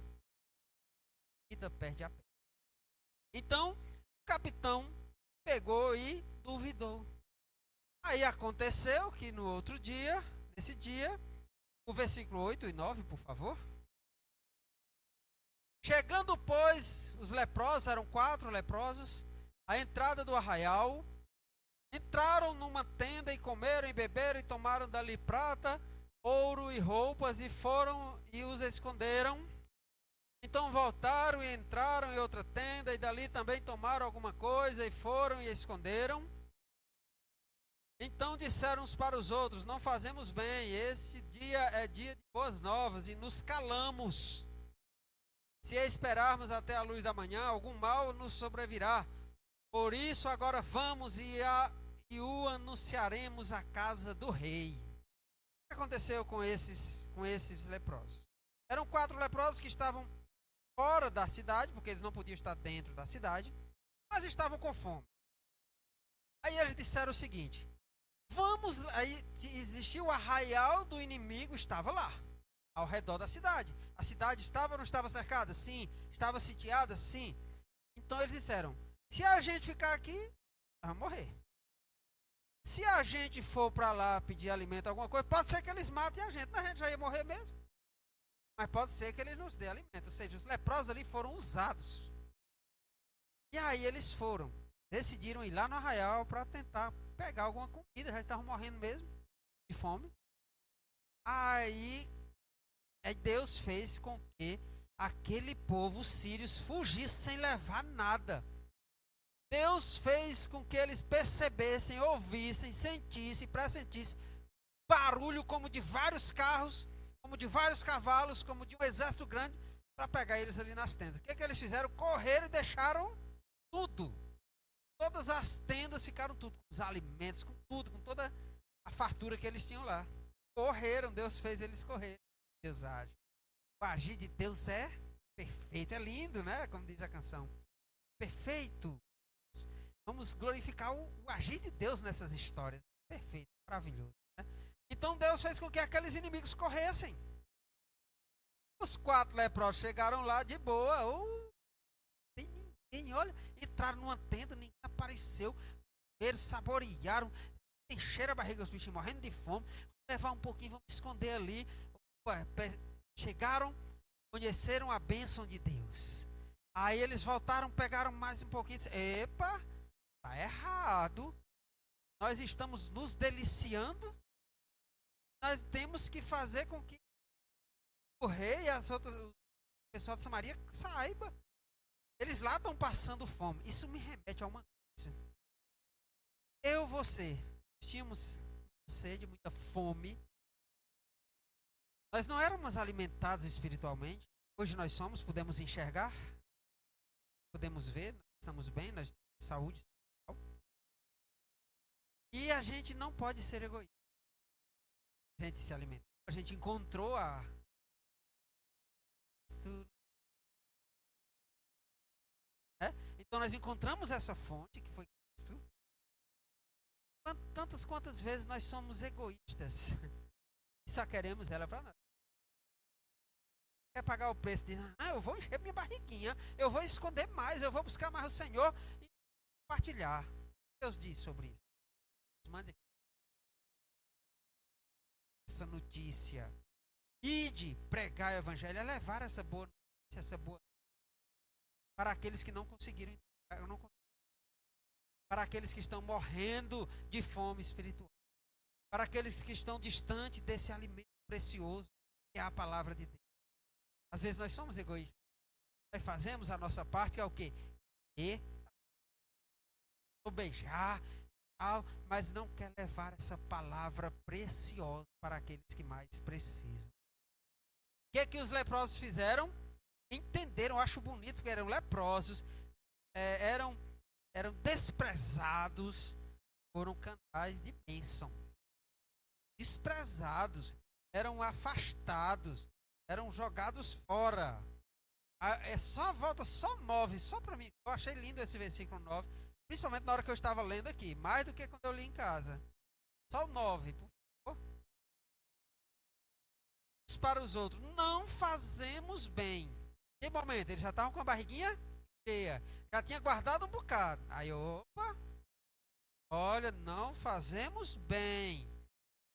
Duvida perde a bênção. Então, o capitão pegou e duvidou. Aí aconteceu que no outro dia, nesse dia, o versículo 8 e 9, por favor. Chegando, pois, os leprosos, eram 4 leprosos, à entrada do arraial, entraram numa tenda e comeram e beberam e tomaram dali prata, ouro e roupas e foram e os esconderam. Então voltaram e entraram em outra tenda e dali também tomaram alguma coisa e foram e esconderam. Então disseram uns para os outros: não fazemos bem, este dia é dia de boas novas e nos calamos. Se esperarmos até a luz da manhã, algum mal nos sobrevirá. Por isso agora vamos e o anunciaremos à casa do rei. O que aconteceu com esses leprosos? Eram 4 leprosos que estavam fora da cidade, porque eles não podiam estar dentro da cidade, mas estavam com fome. Aí eles disseram o seguinte: vamos, aí existia o arraial do inimigo, estava lá, ao redor da cidade. A cidade estava ou não estava cercada? Sim. Estava sitiada? Sim. Então eles disseram: se a gente ficar aqui, nós vamos morrer. Se a gente for para lá pedir alimento, alguma coisa, pode ser que eles matem a gente já ia morrer mesmo. Mas pode ser que eles nos dê alimento. Ou seja, os leprosos ali foram usados. E aí eles decidiram ir lá no arraial para tentar pegar alguma comida, já estavam morrendo mesmo de fome. Aí Deus fez com que aquele povo, os sírios, fugisse sem levar nada. Deus fez com que eles percebessem, ouvissem, sentissem, pressentissem barulho como de vários carros, como de vários cavalos, como de um exército grande, para pegar eles ali nas tendas. O que eles fizeram? Correram e deixaram tudo. Todas as tendas ficaram tudo, com os alimentos, com tudo, com toda a fartura que eles tinham lá. Correram, Deus fez eles correrem. Deus age. O agir de Deus é perfeito, é lindo, né? Como diz a canção. Perfeito. Vamos glorificar o agir de Deus nessas histórias. Perfeito, maravilhoso. Né? Então Deus fez com que aqueles inimigos corressem. Os 4 leprosos chegaram lá de boa. Tem ninguém, olha. Entraram numa tenda, ninguém apareceu. Eles saborearam. Encheram a barriga, os bichinhos morrendo de fome. Vamos levar um pouquinho, vamos esconder ali. Chegaram, conheceram a bênção de Deus. Aí eles voltaram, pegaram mais um pouquinho e disseram: epa, está errado. Nós estamos nos deliciando. Nós temos que fazer com que o rei e o pessoal de Samaria saiba. Eles lá estão passando fome. Isso me remete a uma coisa. Você tínhamos sede, muita fome. Nós não éramos alimentados espiritualmente. Hoje nós somos, podemos enxergar, podemos ver, nós estamos bem, nós temos saúde espiritual. E a gente não pode ser egoísta. A gente se alimenta. A gente encontrou Então nós encontramos essa fonte que foi Cristo. Tantas quantas vezes nós somos egoístas e só queremos ela para nós. Quer pagar o preço de eu vou encher minha barriguinha, eu vou esconder mais, eu vou buscar mais o Senhor e compartilhar. Deus diz sobre isso. Mande essa notícia. Ide pregar o evangelho, é levar essa boa notícia, essa boa para aqueles que não conseguiram, para aqueles que estão morrendo de fome espiritual, para aqueles que estão distantes desse alimento precioso que é a palavra de Deus. Às vezes nós somos egoístas. Nós fazemos a nossa parte, que é o quê? Beijar, mas não quer levar essa palavra preciosa para aqueles que mais precisam. O que é que os leprosos fizeram? Entenderam, eu acho bonito, porque eram leprosos, eram desprezados, foram canais de bênção. Desprezados, eram afastados, eram jogados fora. Volta só 9, só para mim. Eu achei lindo esse versículo 9, principalmente na hora que eu estava lendo aqui, mais do que quando eu li em casa. Só o 9, por favor. para os outros: não fazemos bem. Que momento? Eles já estavam com a barriguinha cheia. Já tinha guardado um bocado. Aí, opa, olha, não fazemos bem.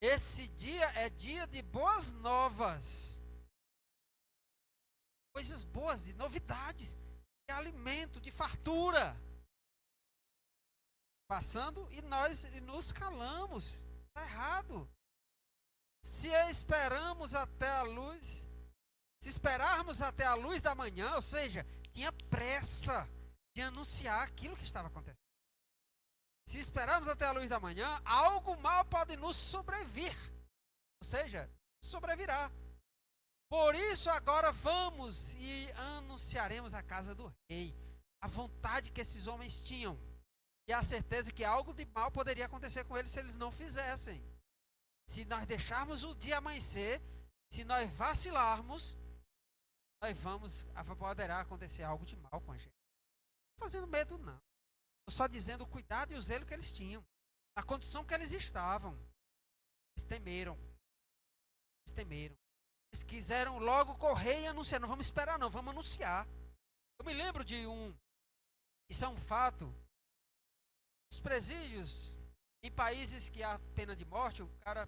Esse dia é dia de boas novas. Coisas boas, de novidades, de alimento, de fartura. Passando e nós nos calamos. Está errado. Se esperarmos até a luz da manhã, ou seja, tinha pressa de anunciar aquilo que estava acontecendo. Se esperarmos até a luz da manhã, algo mal pode nos sobrevir. Ou seja, sobrevirá. Por isso agora vamos e anunciaremos a casa do rei. A vontade que esses homens tinham. E a certeza que algo de mal poderia acontecer com eles se eles não fizessem. Se nós deixarmos o dia amanhecer, se nós vacilarmos, poderá acontecer algo de mal com a gente. Não fazendo medo, não. Estou só dizendo o cuidado e o zelo que eles tinham. Na condição que eles estavam. Eles temeram. Eles quiseram logo correr e anunciar. Não vamos esperar, não. Vamos anunciar. Eu me lembro de isso é um fato. Os presídios, em países que há pena de morte, a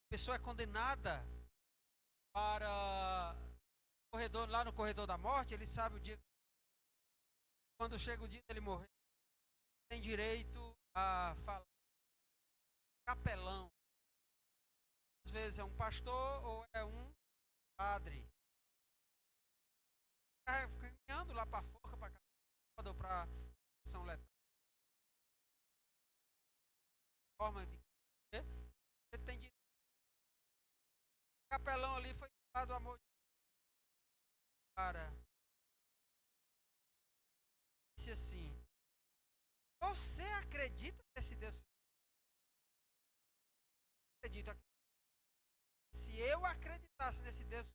pessoa é condenada para lá no corredor da morte, ele sabe o dia. Quando chega o dia dele morrer, tem direito a falar. Capelão. Às vezes é um pastor ou é um padre. Fica caminhando lá para a forca, para a ou para a ação letal. Forma de ele tem direito. O capelão ali foi dado amor para. Disse assim: você acredita nesse Deus? Acredito. Se eu acreditasse nesse Deus,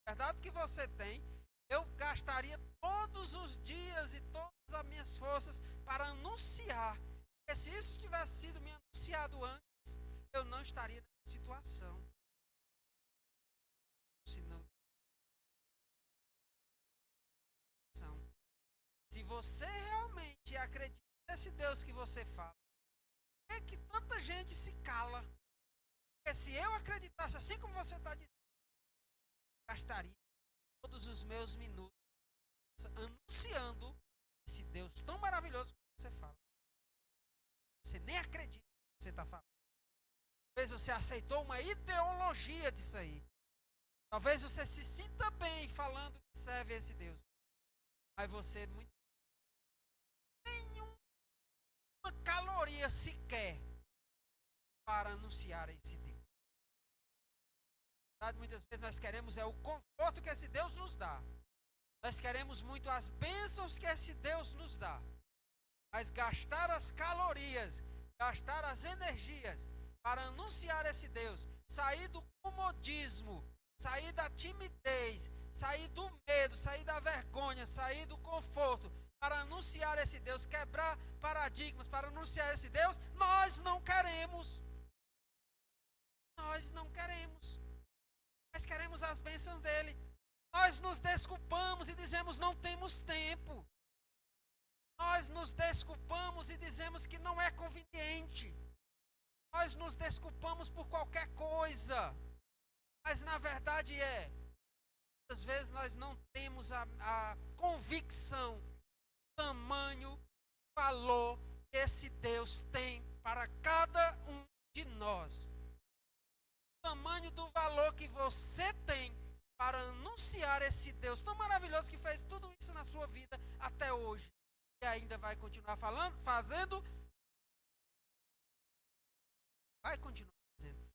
verdade que você tem, eu gastaria todos os dias e todas as minhas forças para anunciar. Porque se isso tivesse sido me anunciado antes, eu não estaria nessa situação. Se você realmente acredita nesse Deus que você fala, é que tanta gente se cala. Porque se eu acreditasse assim como você está dizendo, eu gastaria todos os meus minutos anunciando esse Deus tão maravilhoso que você fala. Você nem acredita no que você está falando. Talvez você aceitou uma ideologia disso aí. Talvez você se sinta bem falando que serve a esse Deus. Mas você não tem uma caloria sequer para anunciar a esse Deus. Muitas vezes nós queremos o conforto que esse Deus nos dá. Nós queremos muito as bênçãos que esse Deus nos dá. Mas gastar as calorias, gastar as energias para anunciar esse Deus, sair do comodismo, sair da timidez, sair do medo, sair da vergonha, sair do conforto, para anunciar esse Deus, quebrar paradigmas, para anunciar esse Deus, nós não queremos. Nós não queremos. Nós queremos as bênçãos dele. Nós nos desculpamos e dizemos não temos tempo. Nós nos desculpamos e dizemos que não é conveniente. Nós nos desculpamos por qualquer coisa. Mas na verdade muitas vezes nós não temos a convicção, tamanho, valor que esse Deus tem para cada um de nós. O tamanho do valor que você tem para anunciar esse Deus tão maravilhoso que fez tudo isso na sua vida até hoje. E ainda vai continuar fazendo. Vai continuar fazendo.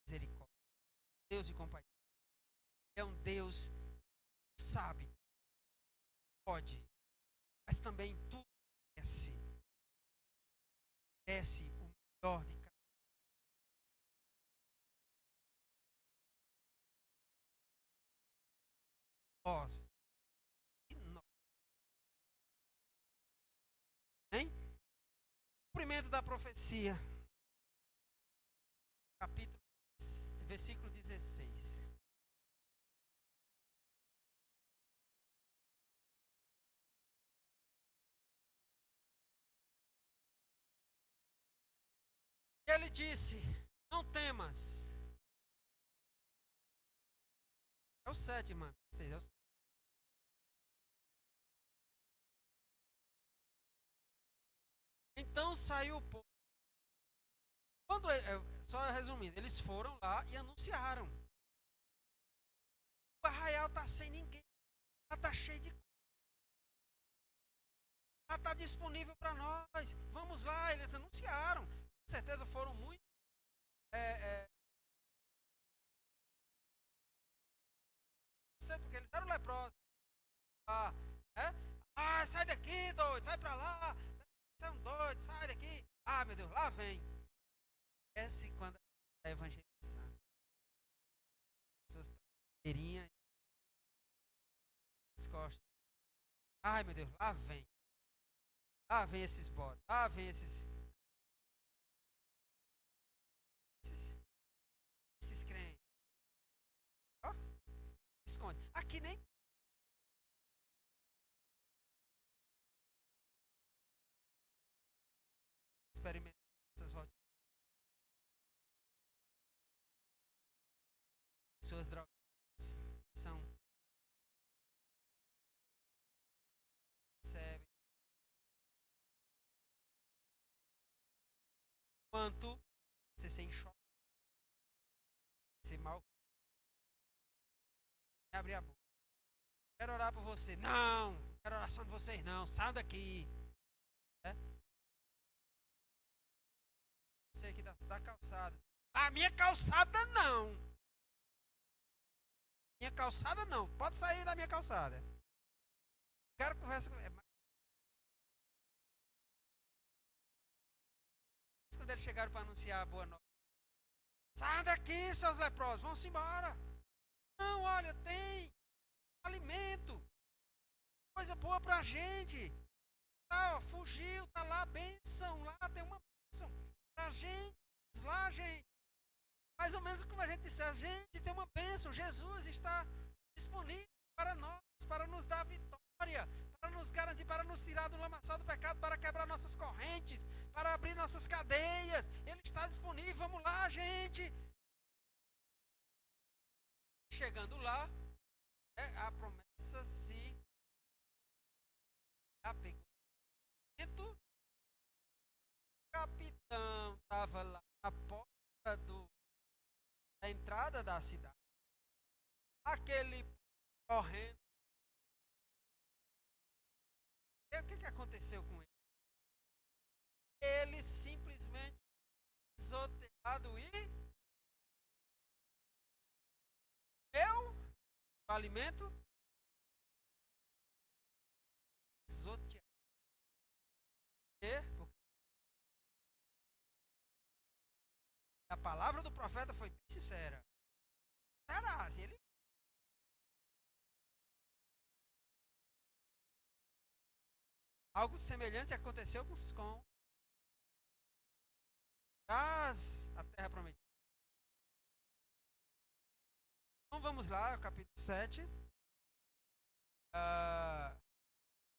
Misericórdia. Deus e compaixão. É um Deus que sabe, pode, mas também tudo merece. Merece o melhor de cada. Nós. Cumprimento da profecia, capítulo, versículo 16. E ele disse: não temas. É o 7, mano. É o 7. Então saiu o povo. Só resumindo, eles foram lá e anunciaram. O arraial está sem ninguém. Está cheio de. Está disponível para nós. Vamos lá, eles anunciaram. Com certeza foram muito. Porque eles eram leprosos. Ah, sai daqui, doido, vai para lá. Você é um doido, sai daqui. Ah, meu Deus, lá vem. Esse quando é evangelizando. Pessoas inteirinhas as costas. Ai, meu Deus, lá vem. Lá vem esses bodes. Lá vem esses, esses crentes. Ó, esconde. Aqui nem. Experimente essas voltas. Pessoas drogadas são. Recebem. Quanto você se enxoga. Você mal. Abrir a boca. Quero orar por você. Não! Quero oração de vocês, não. Saiam daqui. É? Você aqui da calçada. A minha calçada não. Minha calçada não. Pode sair da minha calçada. Quero conversa com. Quando eles chegaram para anunciar a boa nova. Saiam daqui, seus leprosos. Vão-se embora. Não, olha, tem alimento. Coisa boa pra gente. Tá, ó, fugiu, tá lá, bênção. Lá tem uma bênção pra gente. Lá, gente. Mais ou menos como a gente disse, a gente tem uma bênção. Jesus está disponível para nós, para nos dar vitória, para nos garantir, para nos tirar do lamaçal do pecado, para quebrar nossas correntes, para abrir nossas cadeias. Ele está disponível. Vamos lá, gente. Chegando lá, a promessa se apegou. O capitão estava lá na porta da entrada da cidade. Aquele correndo. E o que aconteceu com ele? Ele simplesmente pisoteado e eu, o alimento, pisoteado. Porque a palavra do profeta foi bem sincera. Era assim, ele algo semelhante aconteceu com a terra prometida. Então vamos lá, capítulo 7.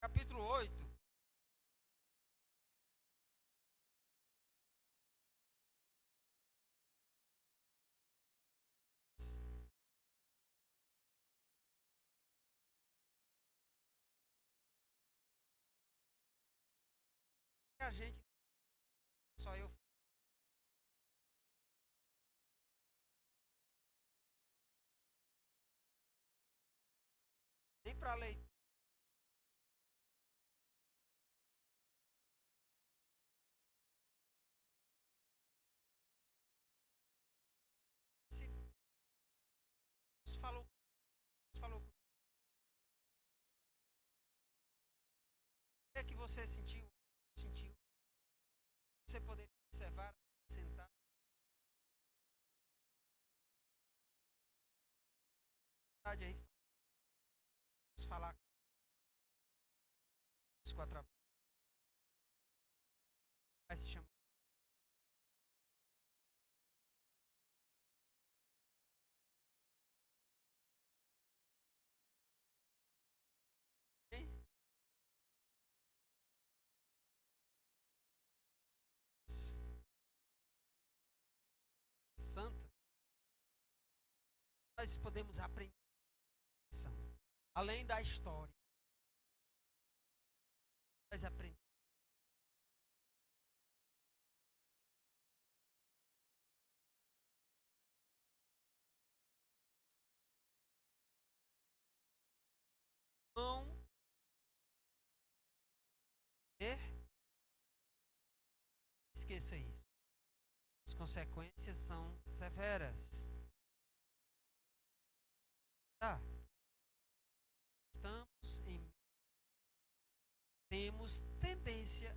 Capítulo 8. A gente, só eu. Nem para leitura. Se falou, falou. O que é que você sentiu? Sentiu? Você poderia observar, sentar. Aí, falar com a vai se chamar. nós podemos aprender lição? Além da história, nós aprendemos. Não ver, esqueça isso. As consequências são severas. Tá? Temos tendência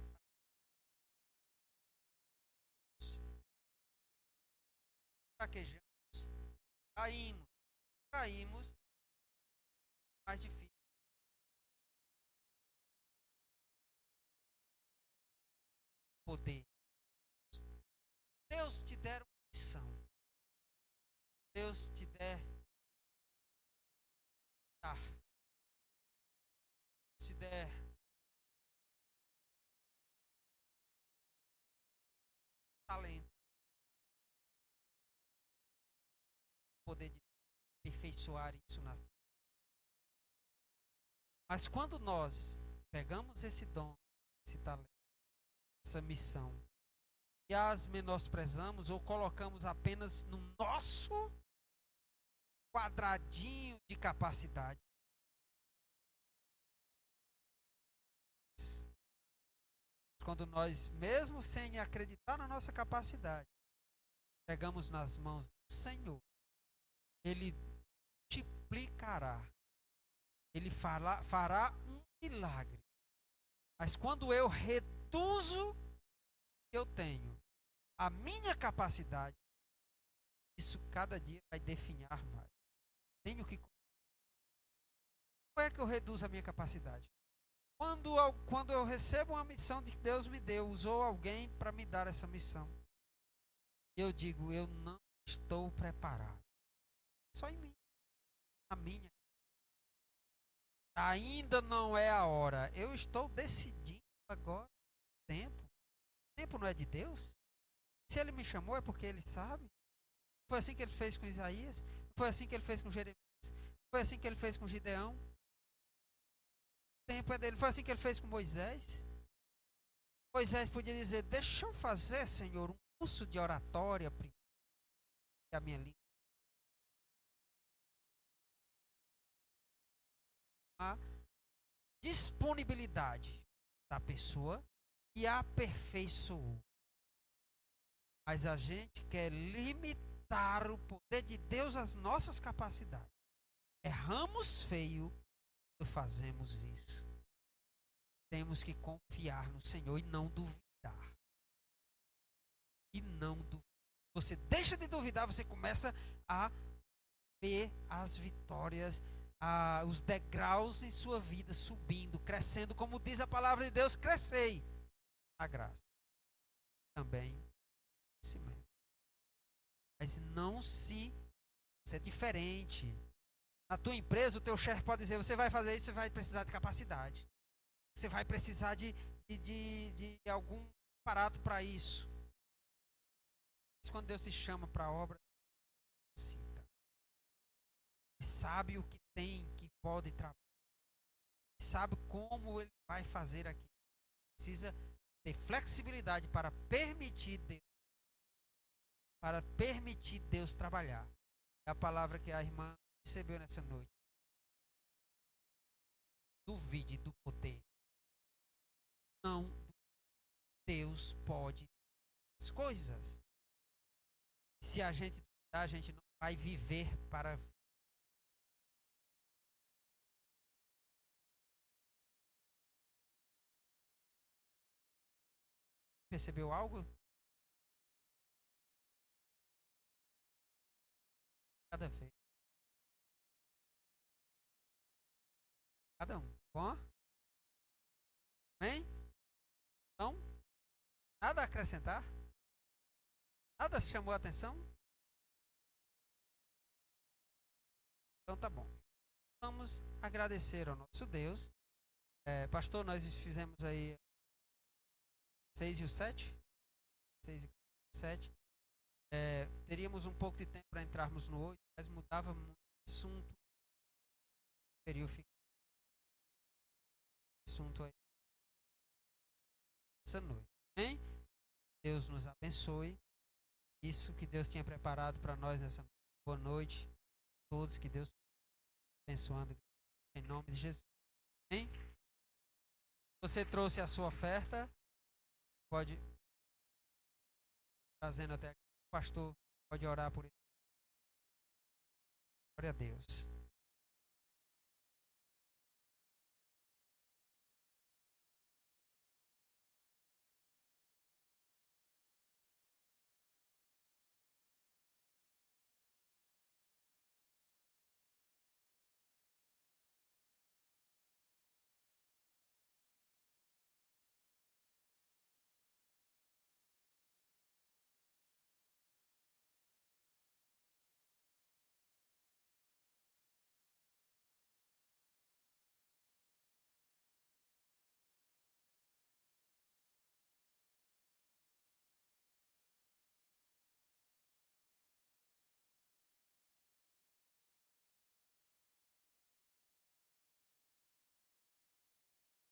a fraquejamos, caímos, mais difícil. Poder. Deus te der uma missão. Deus te der te der talento, poder de aperfeiçoar isso na. Mas quando nós pegamos esse dom, esse talento, essa missão, e as menosprezamos ou colocamos apenas no nosso quadradinho de capacidade, quando nós, mesmo sem acreditar na nossa capacidade, pegamos nas mãos do Senhor, Ele multiplicará, Ele fará um milagre. Mas quando eu reduzo o que eu tenho, a minha capacidade, isso cada dia vai definhar mais. Tenho que. Como é que eu reduzo a minha capacidade? Quando eu recebo uma missão que Deus me deu, usou alguém para me dar essa missão, eu digo, eu não estou preparado. Só em mim. A minha. Ainda não é a hora. Eu estou decidindo agora. O tempo não é de Deus? Se Ele me chamou é porque Ele sabe. Foi assim que Ele fez com Isaías. Foi assim que Ele fez com Jeremias. Foi assim que Ele fez com Gideão. O tempo é dele. Foi assim que Ele fez com Moisés. Moisés podia dizer, deixa eu fazer, Senhor, um curso de oratória a minha língua. A disponibilidade da pessoa e aperfeiçoou. Mas a gente quer limitar o poder de Deus às nossas capacidades. Erramos feio quando fazemos isso. Temos que confiar no Senhor e não duvidar. E não duvidar. Você deixa de duvidar, você começa a ver as vitórias, os degraus em sua vida subindo, crescendo, como diz a palavra de Deus, crescei a graça. Também crescimento. Mas não se você é diferente. Na tua empresa, o teu chefe pode dizer, você vai fazer isso, você vai precisar de capacidade. Você vai precisar de algum aparato para isso. Mas quando Deus te chama para a obra, cita. Sabe o que tem, que pode trabalhar. Sabe como ele vai fazer aqui. Precisa ter flexibilidade para permitir Deus trabalhar. É a palavra que a irmã recebeu nessa noite. Duvide do poder. Não, Deus pode as coisas. Se a gente duvidar, a gente não vai viver para percebeu algo? Cada vez. Cada um. Bom? Amém? Então, nada a acrescentar? Nada chamou a atenção? Então tá bom. Vamos agradecer ao nosso Deus. Pastor, nós fizemos aí 6 e o 7. 6 e 7. Teríamos um pouco de tempo para entrarmos no 8, mas mudava muito o assunto. Teria ficado assunto aí essa noite. Amém? Deus nos abençoe. Isso que Deus tinha preparado para nós nessa noite. Boa noite a todos. Que Deus abençoando em nome de Jesus. Amém? Você trouxe a sua oferta, pode trazendo até aqui. O pastor pode orar por isso. Glória a Deus.